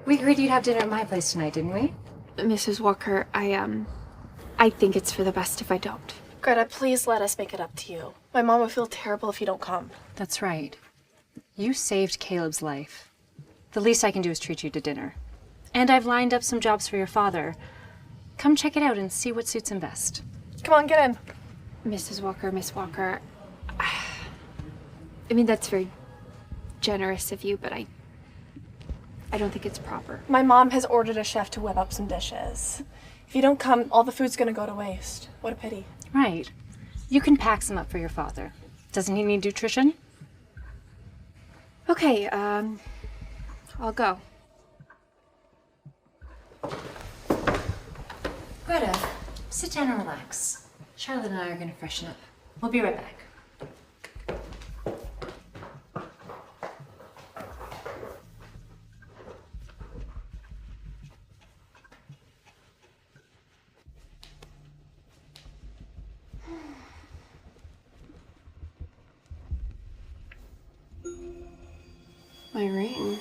We agreed you'd have dinner at my place tonight, didn't we? Mrs. Walker, I think it's for the best if I don't. Greta, please let us make it up to you. My mom will feel terrible if you don't come. That's right. You saved Caleb's life. The least I can do is treat you to dinner. And I've lined up some jobs for your father. Come check it out and see what suits him best. Come on, get in. Mrs. Walker, Miss Walker, I mean, that's very generous of you, but I don't think it's proper. My mom has ordered a chef to whip up some dishes. If you don't come, all the food's gonna go to waste. What a pity. Right. You can pack some up for your father. Doesn't he need nutrition? Okay, I'll go. Greta, sit down and relax. Charlotte and I are going to freshen up. We'll be right back. My ring.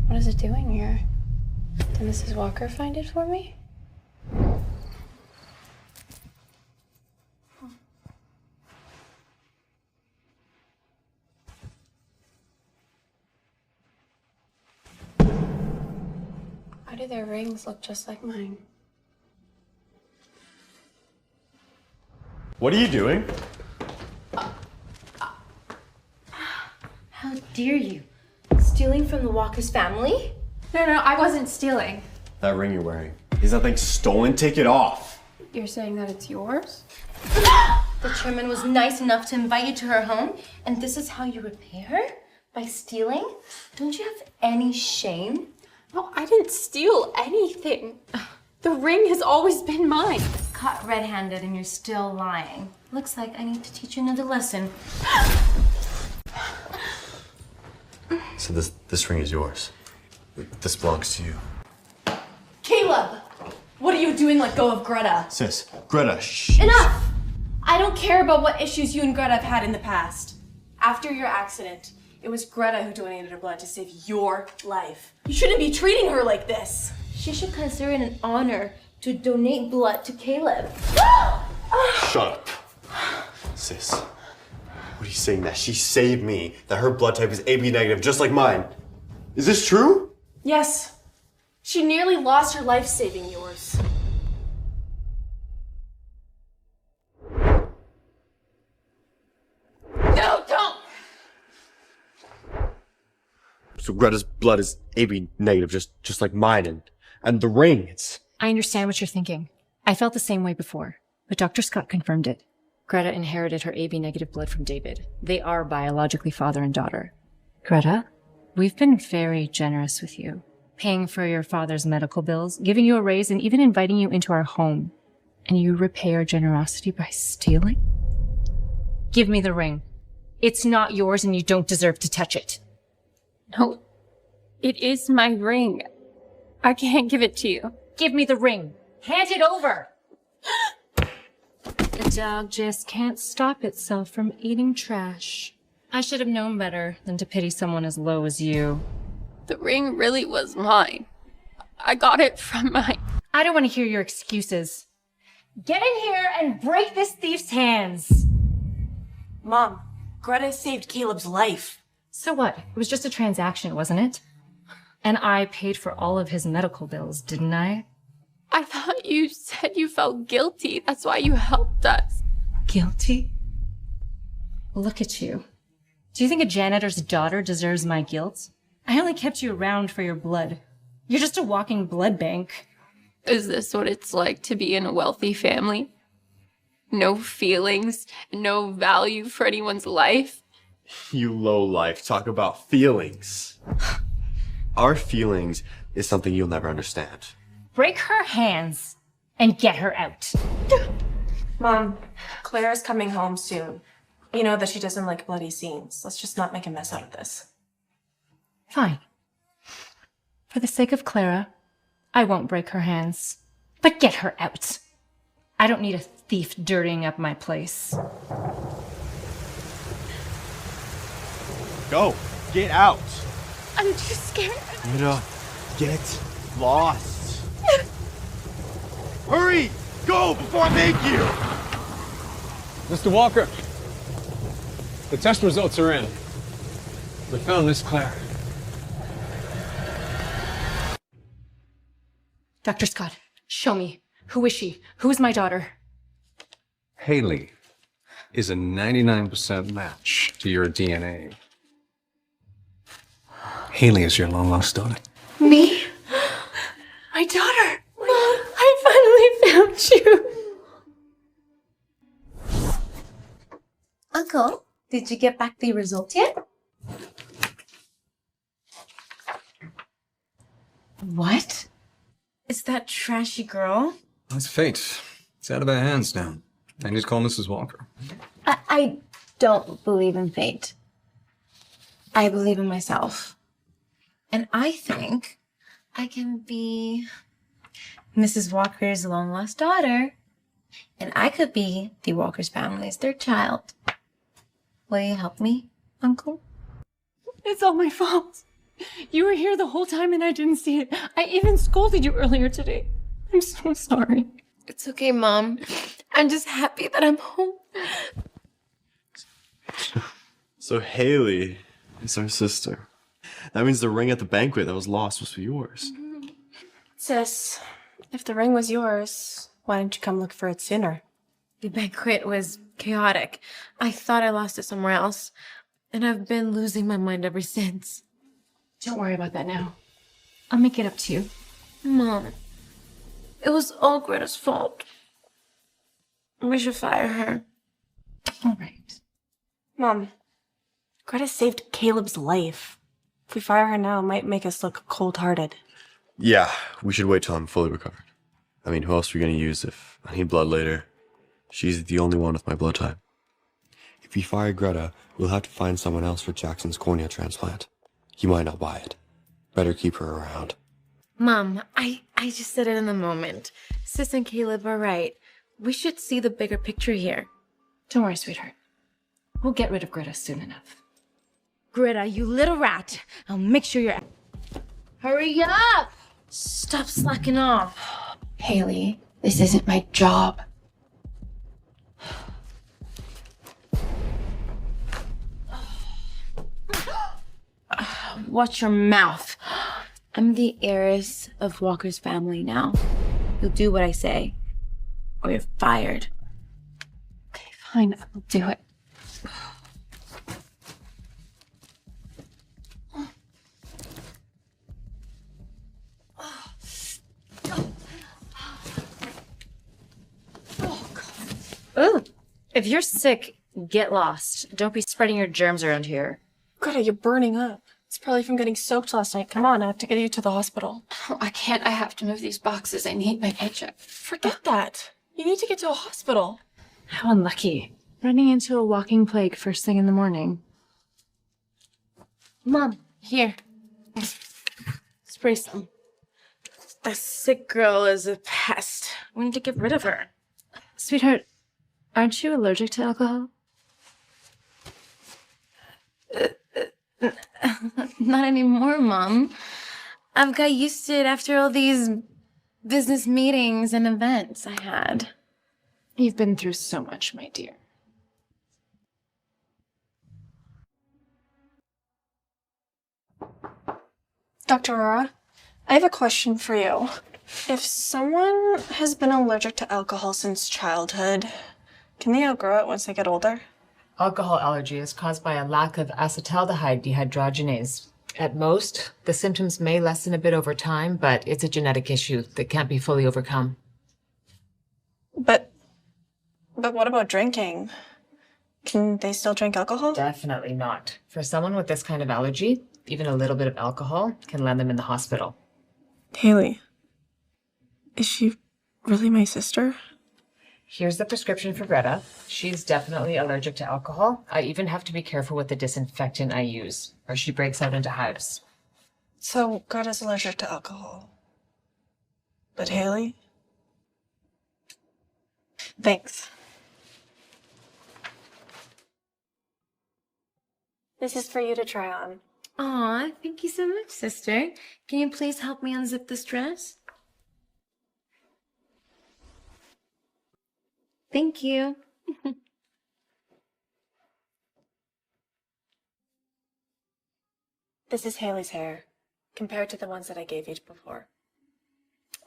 What is it doing here? Did Mrs. Walker find it for me? Why do their rings look just like mine? What are you doing? How dare you? Stealing from the Walker's family? No, I wasn't stealing. That ring you're wearing. Is that thing stolen? Take it off. You're saying that it's yours? The chairman was nice enough to invite you to her home, and this is how you repay her? By stealing? Don't you have any shame? No, I didn't steal anything. The ring has always been mine. Caught red-handed and you're still lying. Looks like I need to teach you another lesson. So this ring is yours. This belongs to you. Caleb! What are you doing? Let go of Greta. Sis, Greta, shh. Enough! I don't care about what issues you and Greta have had in the past. After your accident, it was Greta who donated her blood to save your life. You shouldn't be treating her like this. She should consider it an honor to donate blood to Caleb. Shut up. Sis, what are you saying? That she saved me? That her blood type is AB negative, just like mine? Is this true? Yes. She nearly lost her life saving yours. No, don't! So Greta's blood is AB negative, just like mine, and the ring, it's... I understand what you're thinking. I felt the same way before, but Dr. Scott confirmed it. Greta inherited her AB negative blood from David. They are biologically father and daughter. Greta, we've been very generous with you, paying for your father's medical bills, giving you a raise, and even inviting you into our home. And you repay our generosity by stealing? Give me the ring. It's not yours and you don't deserve to touch it. No, it is my ring. I can't give it to you. Give me the ring. Hand it over. The dog just can't stop itself from eating trash. I should have known better than to pity someone as low as you. The ring really was mine. I got it from my... I don't want to hear your excuses. Get in here and break this thief's hands. Mom, Greta saved Caleb's life. So what? It was just a transaction, wasn't it? And I paid for all of his medical bills, didn't I? I thought you said you felt guilty. That's why you helped us. Guilty? Look at you. Do you think a janitor's daughter deserves my guilt? I only kept you around for your blood. You're just a walking blood bank. Is this what it's like to be in a wealthy family? No feelings, no value for anyone's life? You lowlife, talk about feelings. Our feelings is something you'll never understand. Break her hands and get her out. Mom, Clara's coming home soon. You know that she doesn't like bloody scenes. Let's just not make a mess out of this. Fine. For the sake of Clara, I won't break her hands. But get her out. I don't need a thief dirtying up my place. Go, get out. I'm too scared. Greta, get lost. Hurry, go before I make you. Mr. Walker, the test results are in. We found Miss Clara. Dr. Scott, show me. Who is she? Who is my daughter? Haley is a 99% match to your DNA. Haley is your long-lost daughter. Me? My daughter! Mom, I finally found you! Uncle, did you get back the result yet? What? Is that trashy girl? It's fate. It's out of our hands now. I need to call Mrs. Walker. I don't believe in fate. I believe in myself. And I think I can be Mrs. Walker's long-lost daughter. And I could be the Walker's family's third child. Will you help me, Uncle? It's all my fault. You were here the whole time and I didn't see it. I even scolded you earlier today. I'm so sorry. It's okay, Mom. I'm just happy that I'm home. So Haley is our sister. That means the ring at the banquet that was lost was yours. Sis, if the ring was yours, why didn't you come look for it sooner? The banquet was chaotic. I thought I lost it somewhere else, and I've been losing my mind ever since. Don't worry about that now. I'll make it up to you. Mom, it was all Greta's fault. We should fire her. All right. Mom, Greta saved Caleb's life. If we fire her now, it might make us look cold-hearted. Yeah, we should wait till I'm fully recovered. I mean, who else are we gonna use if I need blood later? She's the only one with my blood type. If we fire Greta, we'll have to find someone else for Jackson's cornea transplant. He might not buy it. Better keep her around. Mom, I just said it in the moment. Sis and Caleb are right. We should see the bigger picture here. Don't worry, sweetheart. We'll get rid of Greta soon enough. Greta, you little rat. I'll make sure you're... Hurry up! Stop slacking off. Haley, this isn't my job. Watch your mouth. I'm the heiress of Walker's family now. You'll do what I say, or you're fired. Okay, fine, I'll do it. Ooh, if you're sick, get lost. Don't be spreading your germs around here. Greta, you're burning up. It's probably from getting soaked last night. Come on, I have to get you to the hospital. Oh, I can't. I have to move these boxes. I need my paycheck. Forget that. You need to get to a hospital. How unlucky. Running into a walking plague first thing in the morning. Mom, here. Spray some. That sick girl is a pest. We need to get rid of her. Sweetheart, aren't you allergic to alcohol? Not anymore, Mom. I've got used to it after all these business meetings and events I had. You've been through so much, my dear. Dr. Aurora, I have a question for you. If someone has been allergic to alcohol since childhood, can they outgrow it once they get older? Alcohol allergy is caused by a lack of acetaldehyde dehydrogenase. At most, the symptoms may lessen a bit over time, but it's a genetic issue that can't be fully overcome. But what about drinking? Can they still drink alcohol? Definitely not. For someone with this kind of allergy, even a little bit of alcohol can land them in the hospital. Haley, is she really my sister? Here's the prescription for Greta. She's definitely allergic to alcohol. I even have to be careful with the disinfectant I use, or she breaks out into hives. So Greta's allergic to alcohol. But Haley? Thanks. This is for you to try on. Aw, thank you so much, sister. Can you please help me unzip this dress? Thank you. This is Haley's hair, compared to the ones that I gave you before.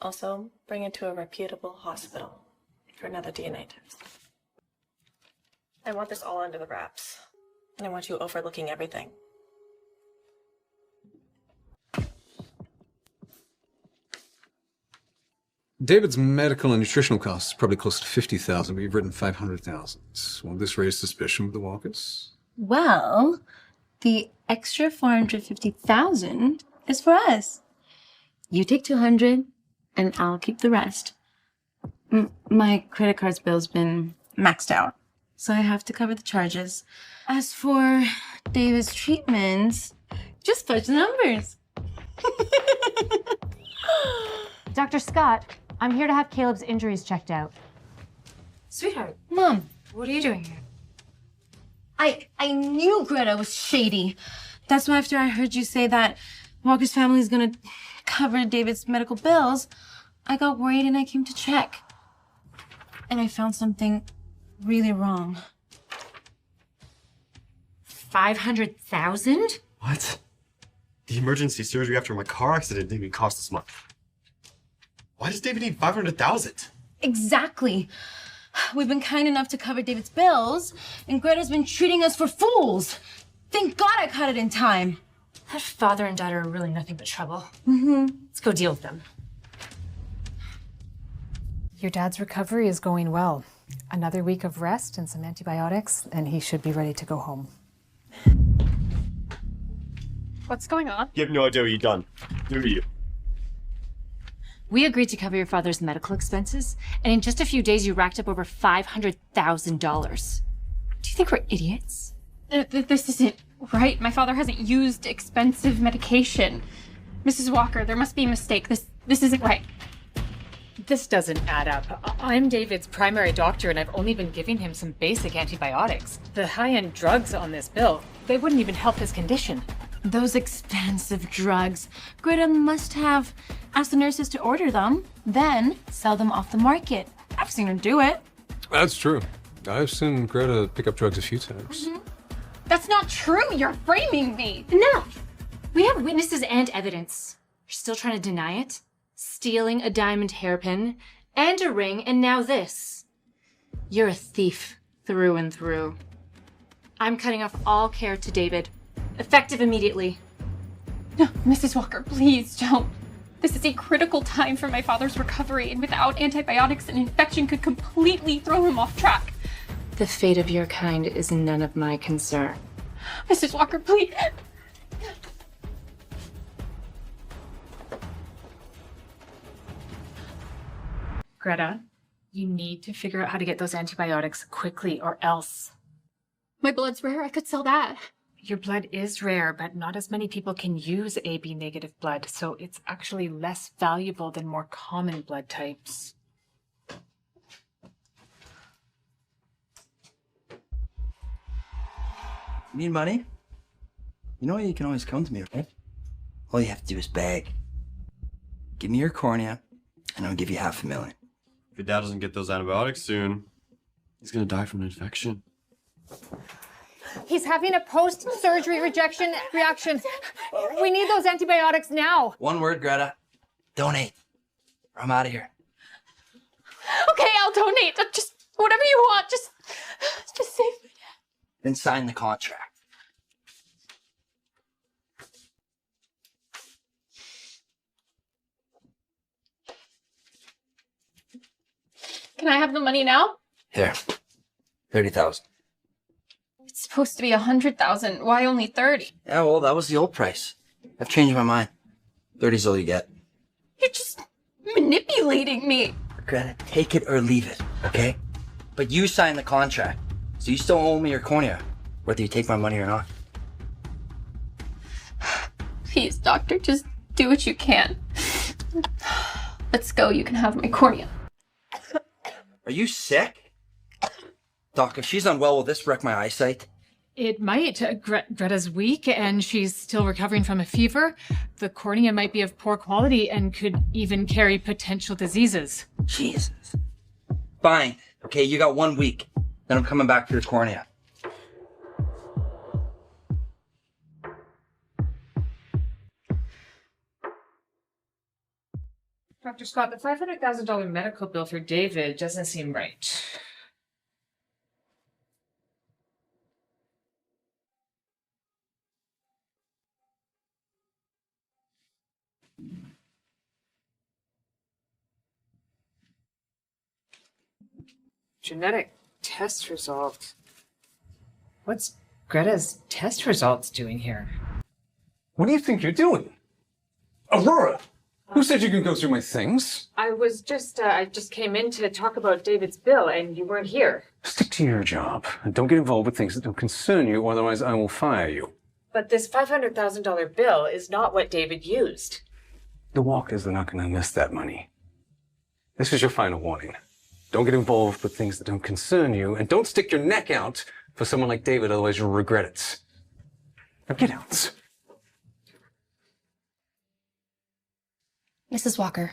Also, bring it to a reputable hospital for another DNA test. I want this all under the wraps, and I want you overlooking everything. David's medical and nutritional costs are probably close to $50,000, but you've written $500,000. Won't this raise suspicion with the Walkers? Well, the extra $450,000 is for us. You take $200, and I'll keep the rest. My credit card's bill's been maxed out, so I have to cover the charges. As for David's treatments, just fudge the numbers. Dr. Scott, I'm here to have Caleb's injuries checked out. Sweetheart, Mom, What are you doing here? I knew Greta was shady. That's why after I heard you say that Walker's family is gonna cover David's medical bills, I got worried and I came to check. And I found something really wrong. $500,000? What? The emergency surgery after my car accident didn't even cost this much. Why does David need $500,000? Exactly. We've been kind enough to cover David's bills, and Greta's been treating us for fools. Thank God I caught it in time. That father and daughter are really nothing but trouble. Mm-hmm. Let's go deal with them. Your dad's recovery is going well. Another week of rest and some antibiotics, and he should be ready to go home. What's going on? You have no idea what you've done, do you? We agreed to cover your father's medical expenses, and in just a few days you racked up over $500,000. Do you think we're idiots? This isn't right. My father hasn't used expensive medication. Mrs. Walker, there must be a mistake. This isn't right. This doesn't add up. I'm David's primary doctor, and I've only been giving him some basic antibiotics. The high-end drugs on this bill, they wouldn't even help his condition. Those expensive drugs. Greta must have asked the nurses to order them, then sell them off the market. I've seen her do it. That's true. I've seen Greta pick up drugs a few times. That's not true. You're framing me. Enough! We have witnesses and evidence. You're still trying to deny it? Stealing a diamond hairpin and a ring, and now this. You're a thief through and through. I'm cutting off all care to David. Effective immediately. No, Mrs. Walker, please don't. This is a critical time for my father's recovery, and without antibiotics, an infection could completely throw him off track. The fate of your kind is none of my concern. Mrs. Walker, please. Greta, you need to figure out how to get those antibiotics quickly, or else. My blood's rare. I could sell that. Your blood is rare, but not as many people can use AB negative blood, so it's actually less valuable than more common blood types. Need money? You know you can always come to me, okay? All you have to do is beg. Give me your cornea, and I'll give you $500,000. If your dad doesn't get those antibiotics soon, he's gonna die from an infection. He's having a post-surgery rejection reaction. We need those antibiotics now. One word, Greta. Donate. Or I'm out of here. Okay, I'll donate. Just whatever you want. Just save me. Then sign the contract. Can I have the money now? Here. 30,000. It's supposed to be 100,000. Why only 30? Yeah, well, that was the old price. I've changed my mind. 30's all you get. You're just manipulating me. Greta, take it or leave it, okay? But you signed the contract, so you still owe me your cornea, whether you take my money or not. Please, doctor, just do what you can. Let's go. You can have my cornea. Are you sick? Doc, if she's unwell, will this wreck my eyesight? It might. Greta's weak, and she's still recovering from a fever. The cornea might be of poor quality and could even carry potential diseases. Jesus. Fine. Okay, you got 1 week. Then I'm coming back for your cornea. Dr. Scott, the $500,000 medical bill for David doesn't seem right. Genetic test result. What's Greta's test results doing here? What do you think you're doing? Aurora! Who said you can go through my things? I just came in to talk about David's bill, and you weren't here. Stick to your job, and don't get involved with things that don't concern you, otherwise I will fire you. But this $500,000 bill is not what David used. The Walkers are not going to miss that money. This is your final warning. Don't get involved with things that don't concern you, and don't stick your neck out for someone like David, otherwise you'll regret it. Now get out. Mrs. Walker,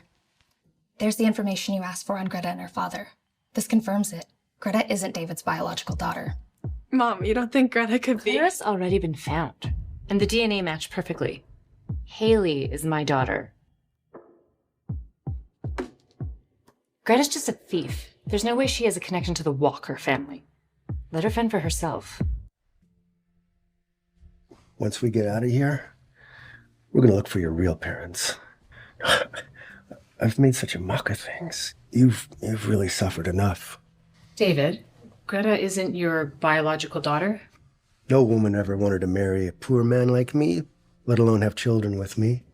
there's the information you asked for on Greta and her father. This confirms it. Greta isn't David's biological daughter. Mom, you don't think Greta could be? Clara's already been found, and the DNA matched perfectly. Haley is my daughter. Greta's just a thief. There's no way she has a connection to the Walker family. Let her fend for herself. Once we get out of here, we're gonna look for your real parents. I've made such a muck of things. You've really suffered enough. David, Greta isn't your biological daughter? No woman ever wanted to marry a poor man like me, let alone have children with me.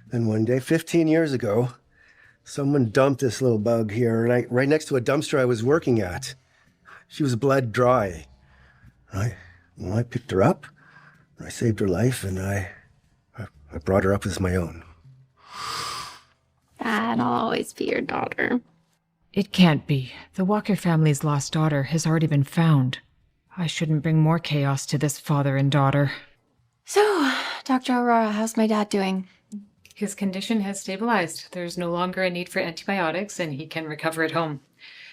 Then one day, 15 years ago, Someone dumped this little bug here right next to a dumpster I was working at. She was bled dry. I picked her up, I saved her life, and I brought her up as my own. Dad, I'll always be your daughter. It can't be. The Walker family's lost daughter has already been found. I shouldn't bring more chaos to this father and daughter. So, Dr. Aurora, how's my dad doing? His condition has stabilized. There's no longer a need for antibiotics, and he can recover at home.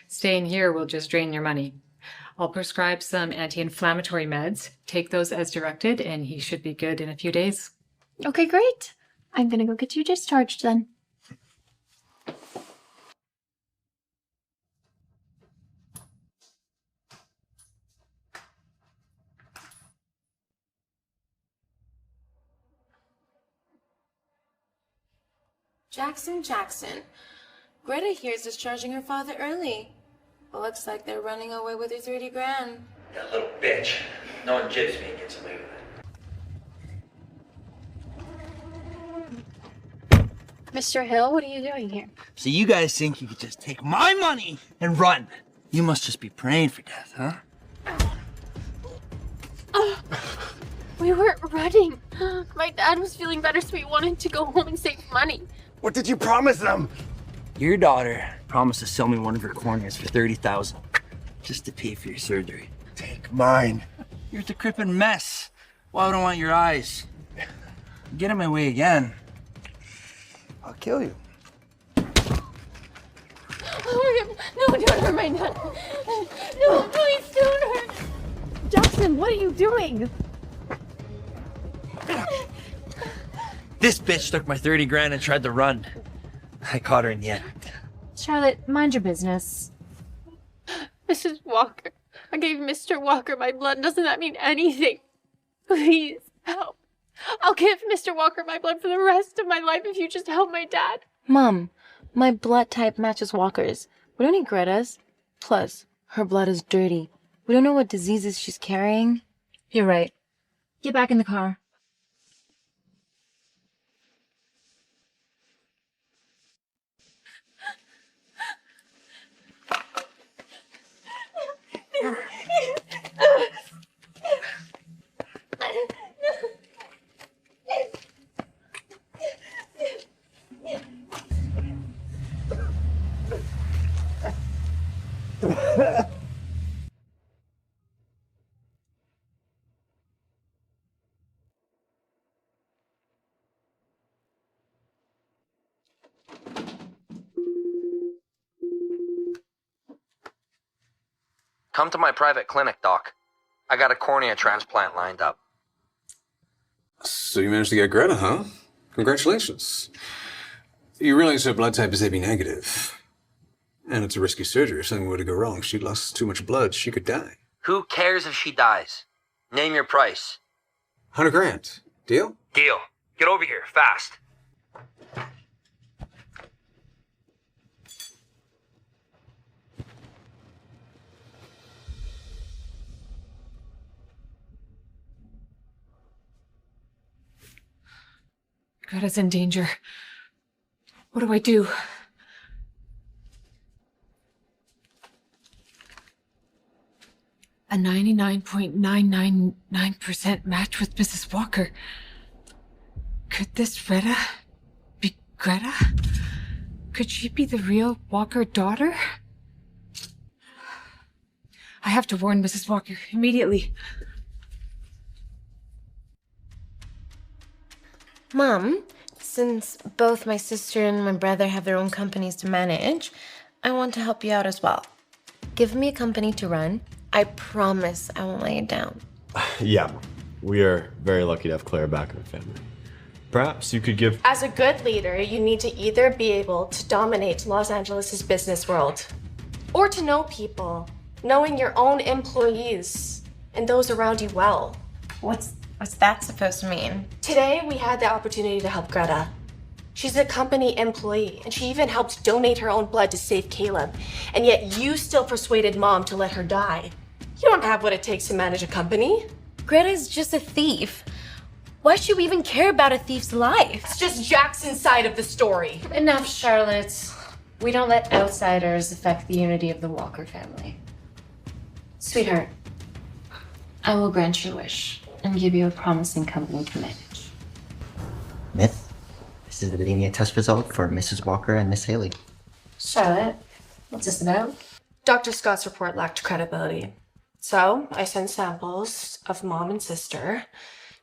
Staying here will just drain your money. I'll prescribe some anti-inflammatory meds. Take those as directed, and he should be good in a few days. Okay, great. I'm gonna go get you discharged then. Jackson. Greta here is discharging her father early. It looks like they're running away with her 30 grand. That little bitch. No one gyps me and gets away with it. Mr. Hill, what are you doing here? So you guys think you could just take my money and run? You must just be praying for death, huh? We weren't running. My dad was feeling better, so we wanted to go home and save money. What did you promise them? Your daughter promised to sell me one of her corneas for $30,000 just to pay for your surgery. Take mine. You're a decrepit mess. Why would I want your eyes? Get in my way again, I'll kill you. Oh, no, don't hurt my dad. No, please don't hurt. Jackson, what are you doing? This bitch took my 30 grand and tried to run. I caught her in the act. Charlotte, mind your business. Mrs. Walker, I gave Mr. Walker my blood. Doesn't that mean anything? Please, help. I'll give Mr. Walker my blood for the rest of my life if you just help my dad. Mom, my blood type matches Walker's. We don't need Greta's. Plus, her blood is dirty. We don't know what diseases she's carrying. You're right. Get back in the car. Come to my private clinic, Doc. I got a cornea transplant lined up. So you managed to get Greta, huh? Congratulations. You realize her blood type is AB negative. And it's a risky surgery. If something were to go wrong, she lost too much blood, she could die. Who cares if she dies? Name your price. 100 grand. Deal? Deal. Get over here, fast. Greta's in danger. What do I do? A 99.999% match with Mrs. Walker. Could this Greta be Greta? Could she be the real Walker daughter? I have to warn Mrs. Walker immediately. Mom, since both my sister and my brother have their own companies to manage, I want to help you out as well. Give me a company to run. I promise I won't lay it down. Yeah, we are very lucky to have Clara back in the family. Perhaps you could give... As a good leader, you need to either be able to dominate Los Angeles' business world, or to know people, knowing your own employees and those around you well. What's that supposed to mean? Today, we had the opportunity to help Greta. She's a company employee, and she even helped donate her own blood to save Caleb. And yet you still persuaded Mom to let her die. You don't have what it takes to manage a company. Greta's just a thief. Why should we even care about a thief's life? It's just Jackson's side of the story. Enough, Charlotte. We don't let outsiders affect the unity of the Walker family. Sweetheart, I will grant your wish and give you a promising company to manage. Myth, this is the DNA test result for Mrs. Walker and Miss Haley. Charlotte, what's this about? Dr. Scott's report lacked credibility. So I sent samples of mom and sister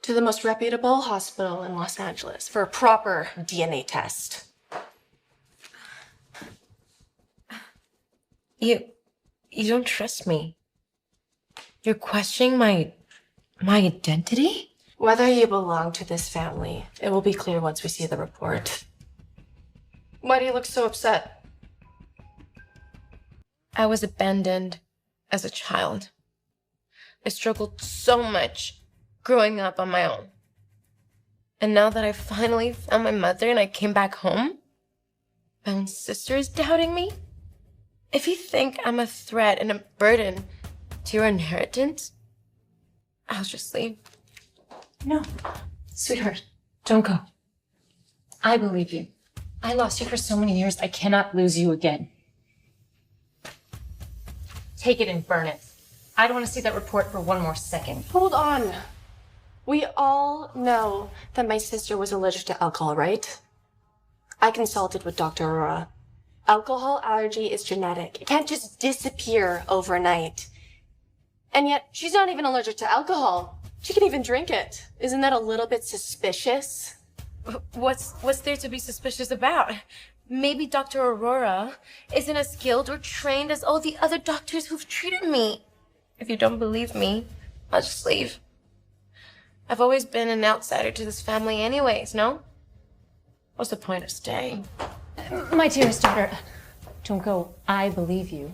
to the most reputable hospital in Los Angeles for a proper DNA test. You don't trust me. You're questioning my identity? Whether you belong to this family, it will be clear once we see the report. Why do you look so upset? I was abandoned as a child. I struggled so much growing up on my own. And now that I finally found my mother and I came back home, my own sister is doubting me. If you think I'm a threat and a burden to your inheritance, I'll just leave. No. Sweetheart, don't go. I believe you. I lost you for so many years, I cannot lose you again. Take it and burn it. I don't want to see that report for one more second. Hold on. We all know that my sister was allergic to alcohol, right? I consulted with Dr. Aurora. Alcohol allergy is genetic. It can't just disappear overnight. And yet, she's not even allergic to alcohol. She can even drink it. Isn't that a little bit suspicious? What's there to be suspicious about? Maybe Dr. Aurora isn't as skilled or trained as all the other doctors who've treated me. If you don't believe me, I'll just leave. I've always been an outsider to this family anyways, no? What's the point of staying? My dearest daughter, don't go. I believe you.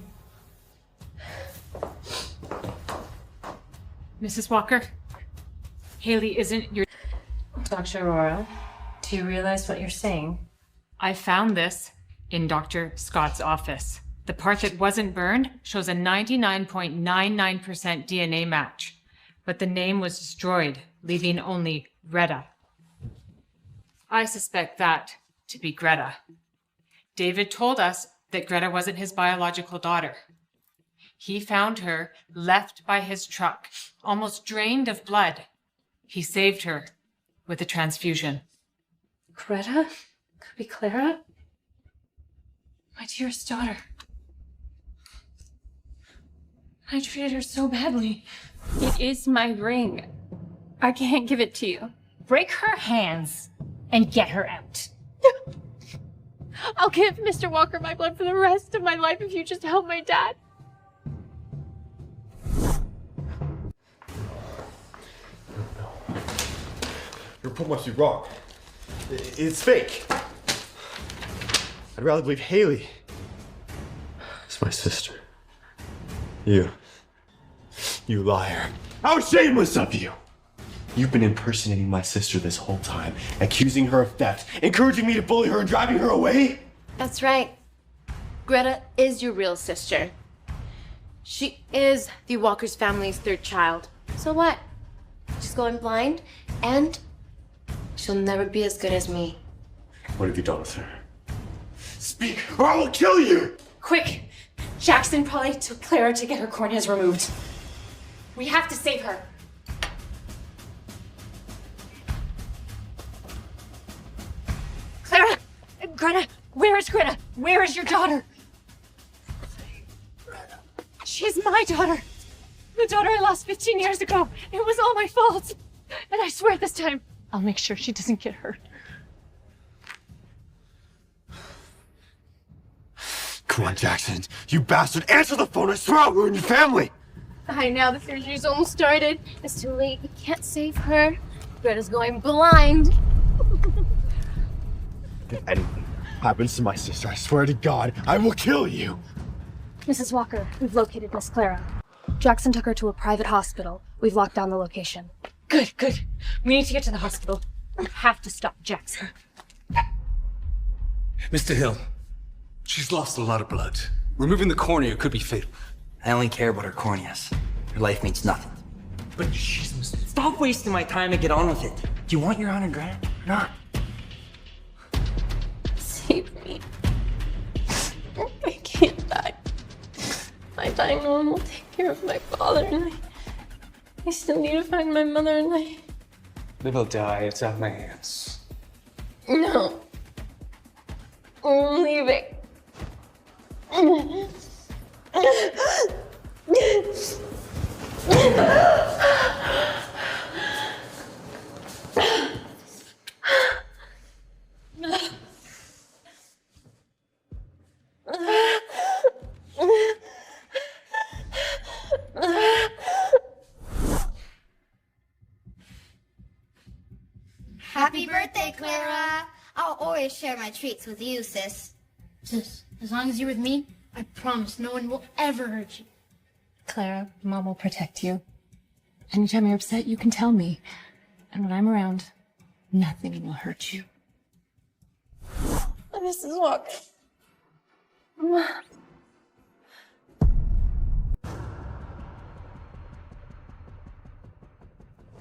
Mrs. Walker, Haley isn't your... Dr. Aurora, do you realize what you're saying? I found this in Dr. Scott's office. The part that wasn't burned shows a 99.99% DNA match, but the name was destroyed, leaving only Greta. I suspect that to be Greta. David told us that Greta wasn't his biological daughter. He found her left by his truck, almost drained of blood. He saved her with a transfusion. Greta? Could be Clara? My dearest daughter. I treated her so badly. It is my ring. I can't give it to you. Break her hands and get her out. I'll give Mr. Walker my blood for the rest of my life if you just help my dad. Your report must be wrong. It's fake. I'd rather believe Haley. It's my sister. You liar. How shameless of you! You've been impersonating my sister this whole time, accusing her of theft, encouraging me to bully her and driving her away? That's right. Greta is your real sister. She is the Walker's family's third child. So what? She's going blind, and she'll never be as good as me. What have you done with her? Speak, or I will kill you! Quick! Jackson probably took Clara to get her corneas removed. We have to save her. Clara! Greta! Where is Greta? Where is your daughter? She's my daughter. The daughter I lost 15 years ago. It was all my fault. And I swear this time, I'll make sure she doesn't get hurt. Come on, Jackson. You bastard. Answer the phone. I swear I'll ruin your family. Hi, now the surgery's almost started. It's too late. We can't save her. Greta's going blind. If anything happens to my sister, I swear to God, I will kill you. Mrs. Walker, we've located Miss Clara. Jackson took her to a private hospital. We've locked down the location. Good. We need to get to the hospital. We have to stop Jackson. Mr. Hill, she's lost a lot of blood. Removing the cornea could be fatal. I only care about her corneas. Her life means nothing. But stop wasting my time and get on with it. Do you want your $100 grand or not? Save me. die, no one will take care of my father, and I still need to find my mother, and They will die. It's out of my hands. No. I'm leaving. Happy birthday, Clara! I'll always share my treats with you, sis. Sis, as long as you're with me, I promise no one will ever hurt you. Clara, Mom will protect you. Anytime you're upset, you can tell me. And when I'm around, nothing will hurt you. Mrs. Walker.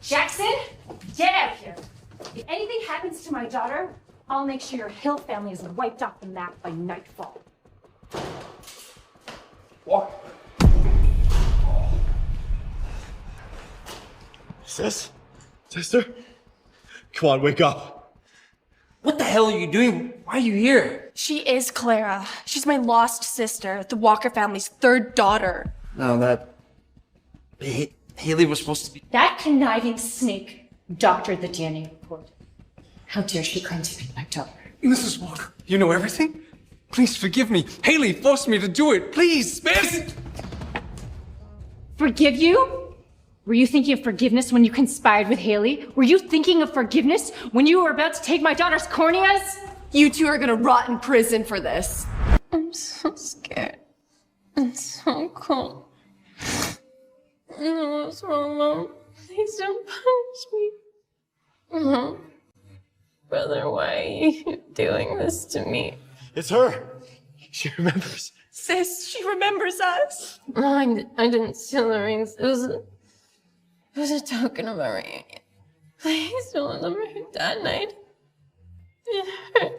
Jackson, get out of here! If anything happens to my daughter, I'll make sure your Hill family is wiped off the map by nightfall. What? Sis? Sister? Come on, wake up. What the hell are you doing? Why are you here? She is Clara. She's my lost sister, the Walker family's third daughter. No, that... Haley was supposed to be... That conniving snake doctored the DNA report. How dare she claim to be my daughter? Mrs. Walker, you know everything? Please forgive me. Haley forced me to do it. Please, miss! Forgive you? Were you thinking of forgiveness when you conspired with Haley? Were you thinking of forgiveness when you were about to take my daughter's corneas? You two are gonna rot in prison for this. I'm so scared. I'm so cold. I know what's wrong, Mom. Please don't punish me. Mom. Brother, why are you doing this to me? It's her. She remembers. Sis, she remembers us. No, I didn't steal the rings. It was a token of our reunion. Please don't remember that night. It hurt.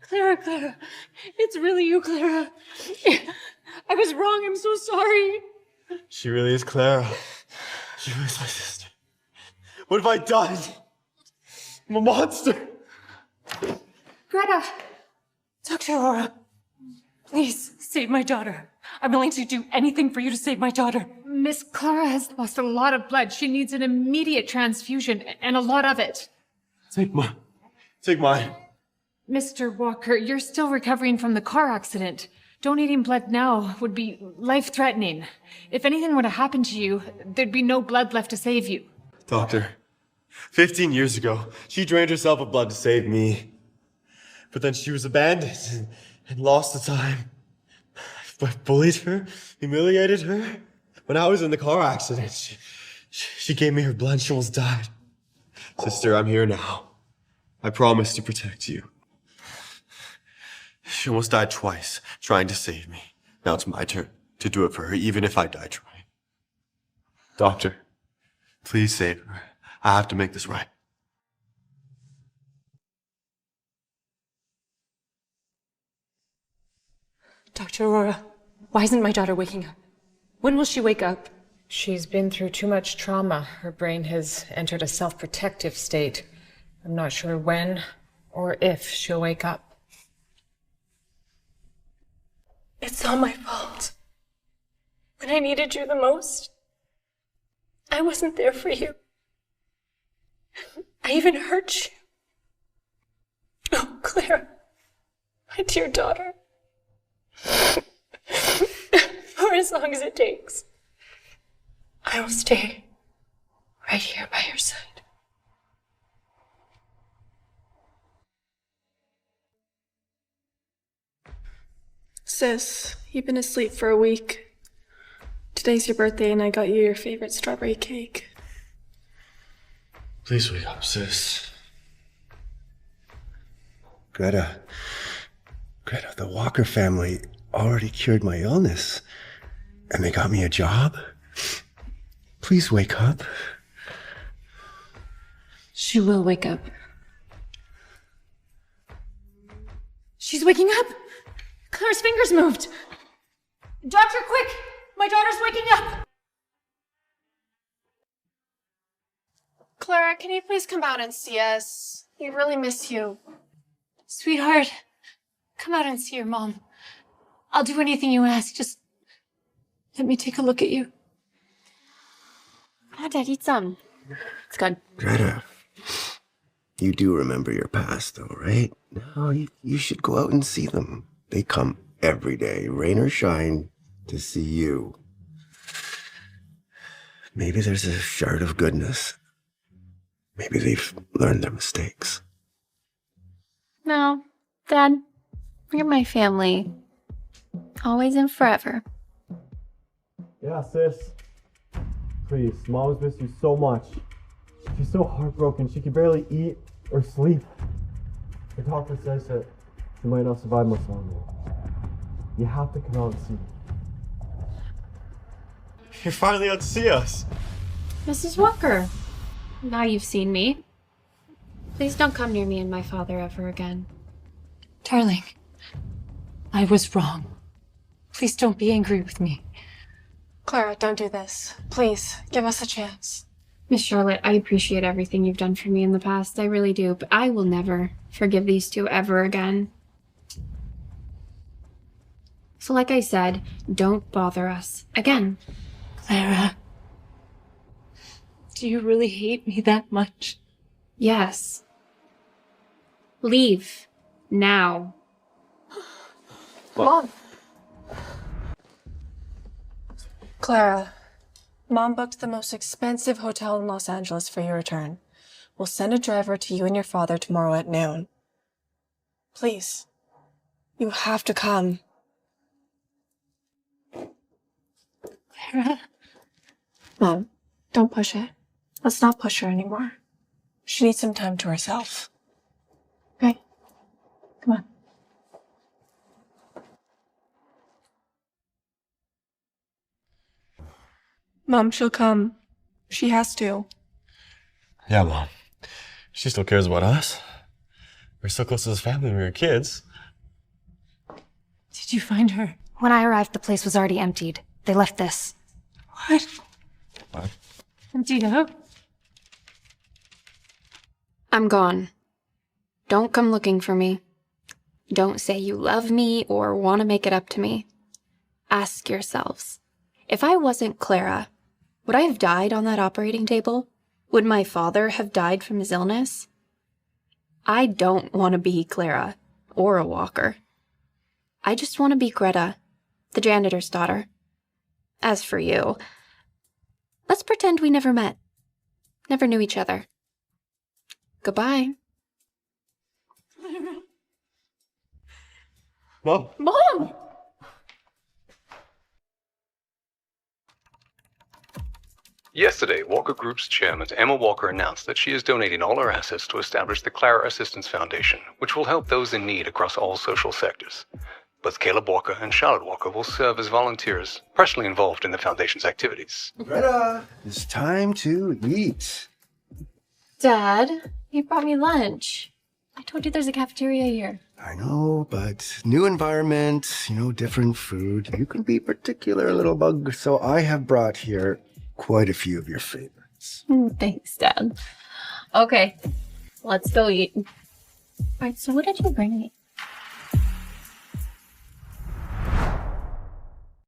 Clara, it's really you, Clara. I was wrong, I'm so sorry. She really is Clara. She was my sister. What have I done? I'm a monster. Greta! Dr. Aurora, please save my daughter. I'm willing to do anything for you to save my daughter. Miss Clara has lost a lot of blood. She needs an immediate transfusion, and a lot of it. Take mine. Take mine. Mr. Walker, you're still recovering from the car accident. Donating blood now would be life-threatening. If anything were to happen to you, there'd be no blood left to save you. Doctor, 15 years ago, she drained herself of blood to save me. But then she was abandoned and lost the time. I bullied her, humiliated her. When I was in the car accident, she gave me her blood and she almost died. Sister, I'm here now. I promise to protect you. She almost died twice, trying to save me. Now it's my turn to do it for her, even if I die trying. Doctor, please save her. I have to make this right. Dr. Aurora, why isn't my daughter waking up? When will she wake up? She's been through too much trauma. Her brain has entered a self-protective state. I'm not sure when or if she'll wake up. It's all my fault. When I needed you the most, I wasn't there for you. I even hurt you. Oh, Clara, my dear daughter. For as long as it takes, I will stay right here by your side. Sis, you've been asleep for a week. Today's your birthday and I got you your favorite strawberry cake. Please wake up, sis. Greta, the Walker family already cured my illness. And they got me a job. Please wake up. She will wake up. She's waking up! Clara's fingers moved! Doctor, quick! My daughter's waking up! Clara, can you please come out and see us? We really miss you. Sweetheart, come out and see your mom. I'll do anything you ask. Just let me take a look at you. Dad, eat some. It's good. Greta, you do remember your past, though, right? No, you should go out and see them. They come every day, rain or shine, to see you. Maybe there's a shard of goodness. Maybe they've learned their mistakes. No, Dad, you're my family. Always and forever. Yeah, sis. Please, Mom's missed you so much. She's so heartbroken, she can barely eat or sleep. The doctor says that she might not survive much longer. You have to come out and see me. You're finally out to see us. Mrs. Walker, now you've seen me. Please don't come near me and my father ever again. Darling, I was wrong. Please don't be angry with me. Clara, don't do this. Please, give us a chance. Miss Charlotte, I appreciate everything you've done for me in the past. I really do, but I will never forgive these two ever again. So like I said, don't bother us again. Clara, do you really hate me that much? Yes. Leave. Now. Mom. Clara, Mom booked the most expensive hotel in Los Angeles for your return. We'll send a driver to you and your father tomorrow at noon. Please, you have to come. Clara? Mom, don't push it. Let's not push her anymore. She needs some time to herself. Okay? Come on. Mom, she'll come. She has to. Yeah, Mom. She still cares about us. We're so close as a family when we were kids. Did you find her? When I arrived, the place was already emptied. They left this. What? What? Emptied out? I'm gone. Don't come looking for me. Don't say you love me or want to make it up to me. Ask yourselves, if I wasn't Clara, would I have died on that operating table? Would my father have died from his illness? I don't want to be Clara or a Walker. I just want to be Greta, the janitor's daughter. As for you, let's pretend we never met, never knew each other. Goodbye. Mom? Mom! Yesterday, Walker Group's chairman, Emma Walker, announced that she is donating all her assets to establish the Clara Assistance Foundation, which will help those in need across all social sectors. Both Caleb Walker and Charlotte Walker will serve as volunteers, personally involved in the foundation's activities. Greta, it's time to eat. Dad, you brought me lunch. I told you there's a cafeteria here. I know, but new environment, different food. You can be particular, little bug, so I have brought here quite a few of your favorites. Thanks, Dad. Okay, let's go eat. Alright, so what did you bring me?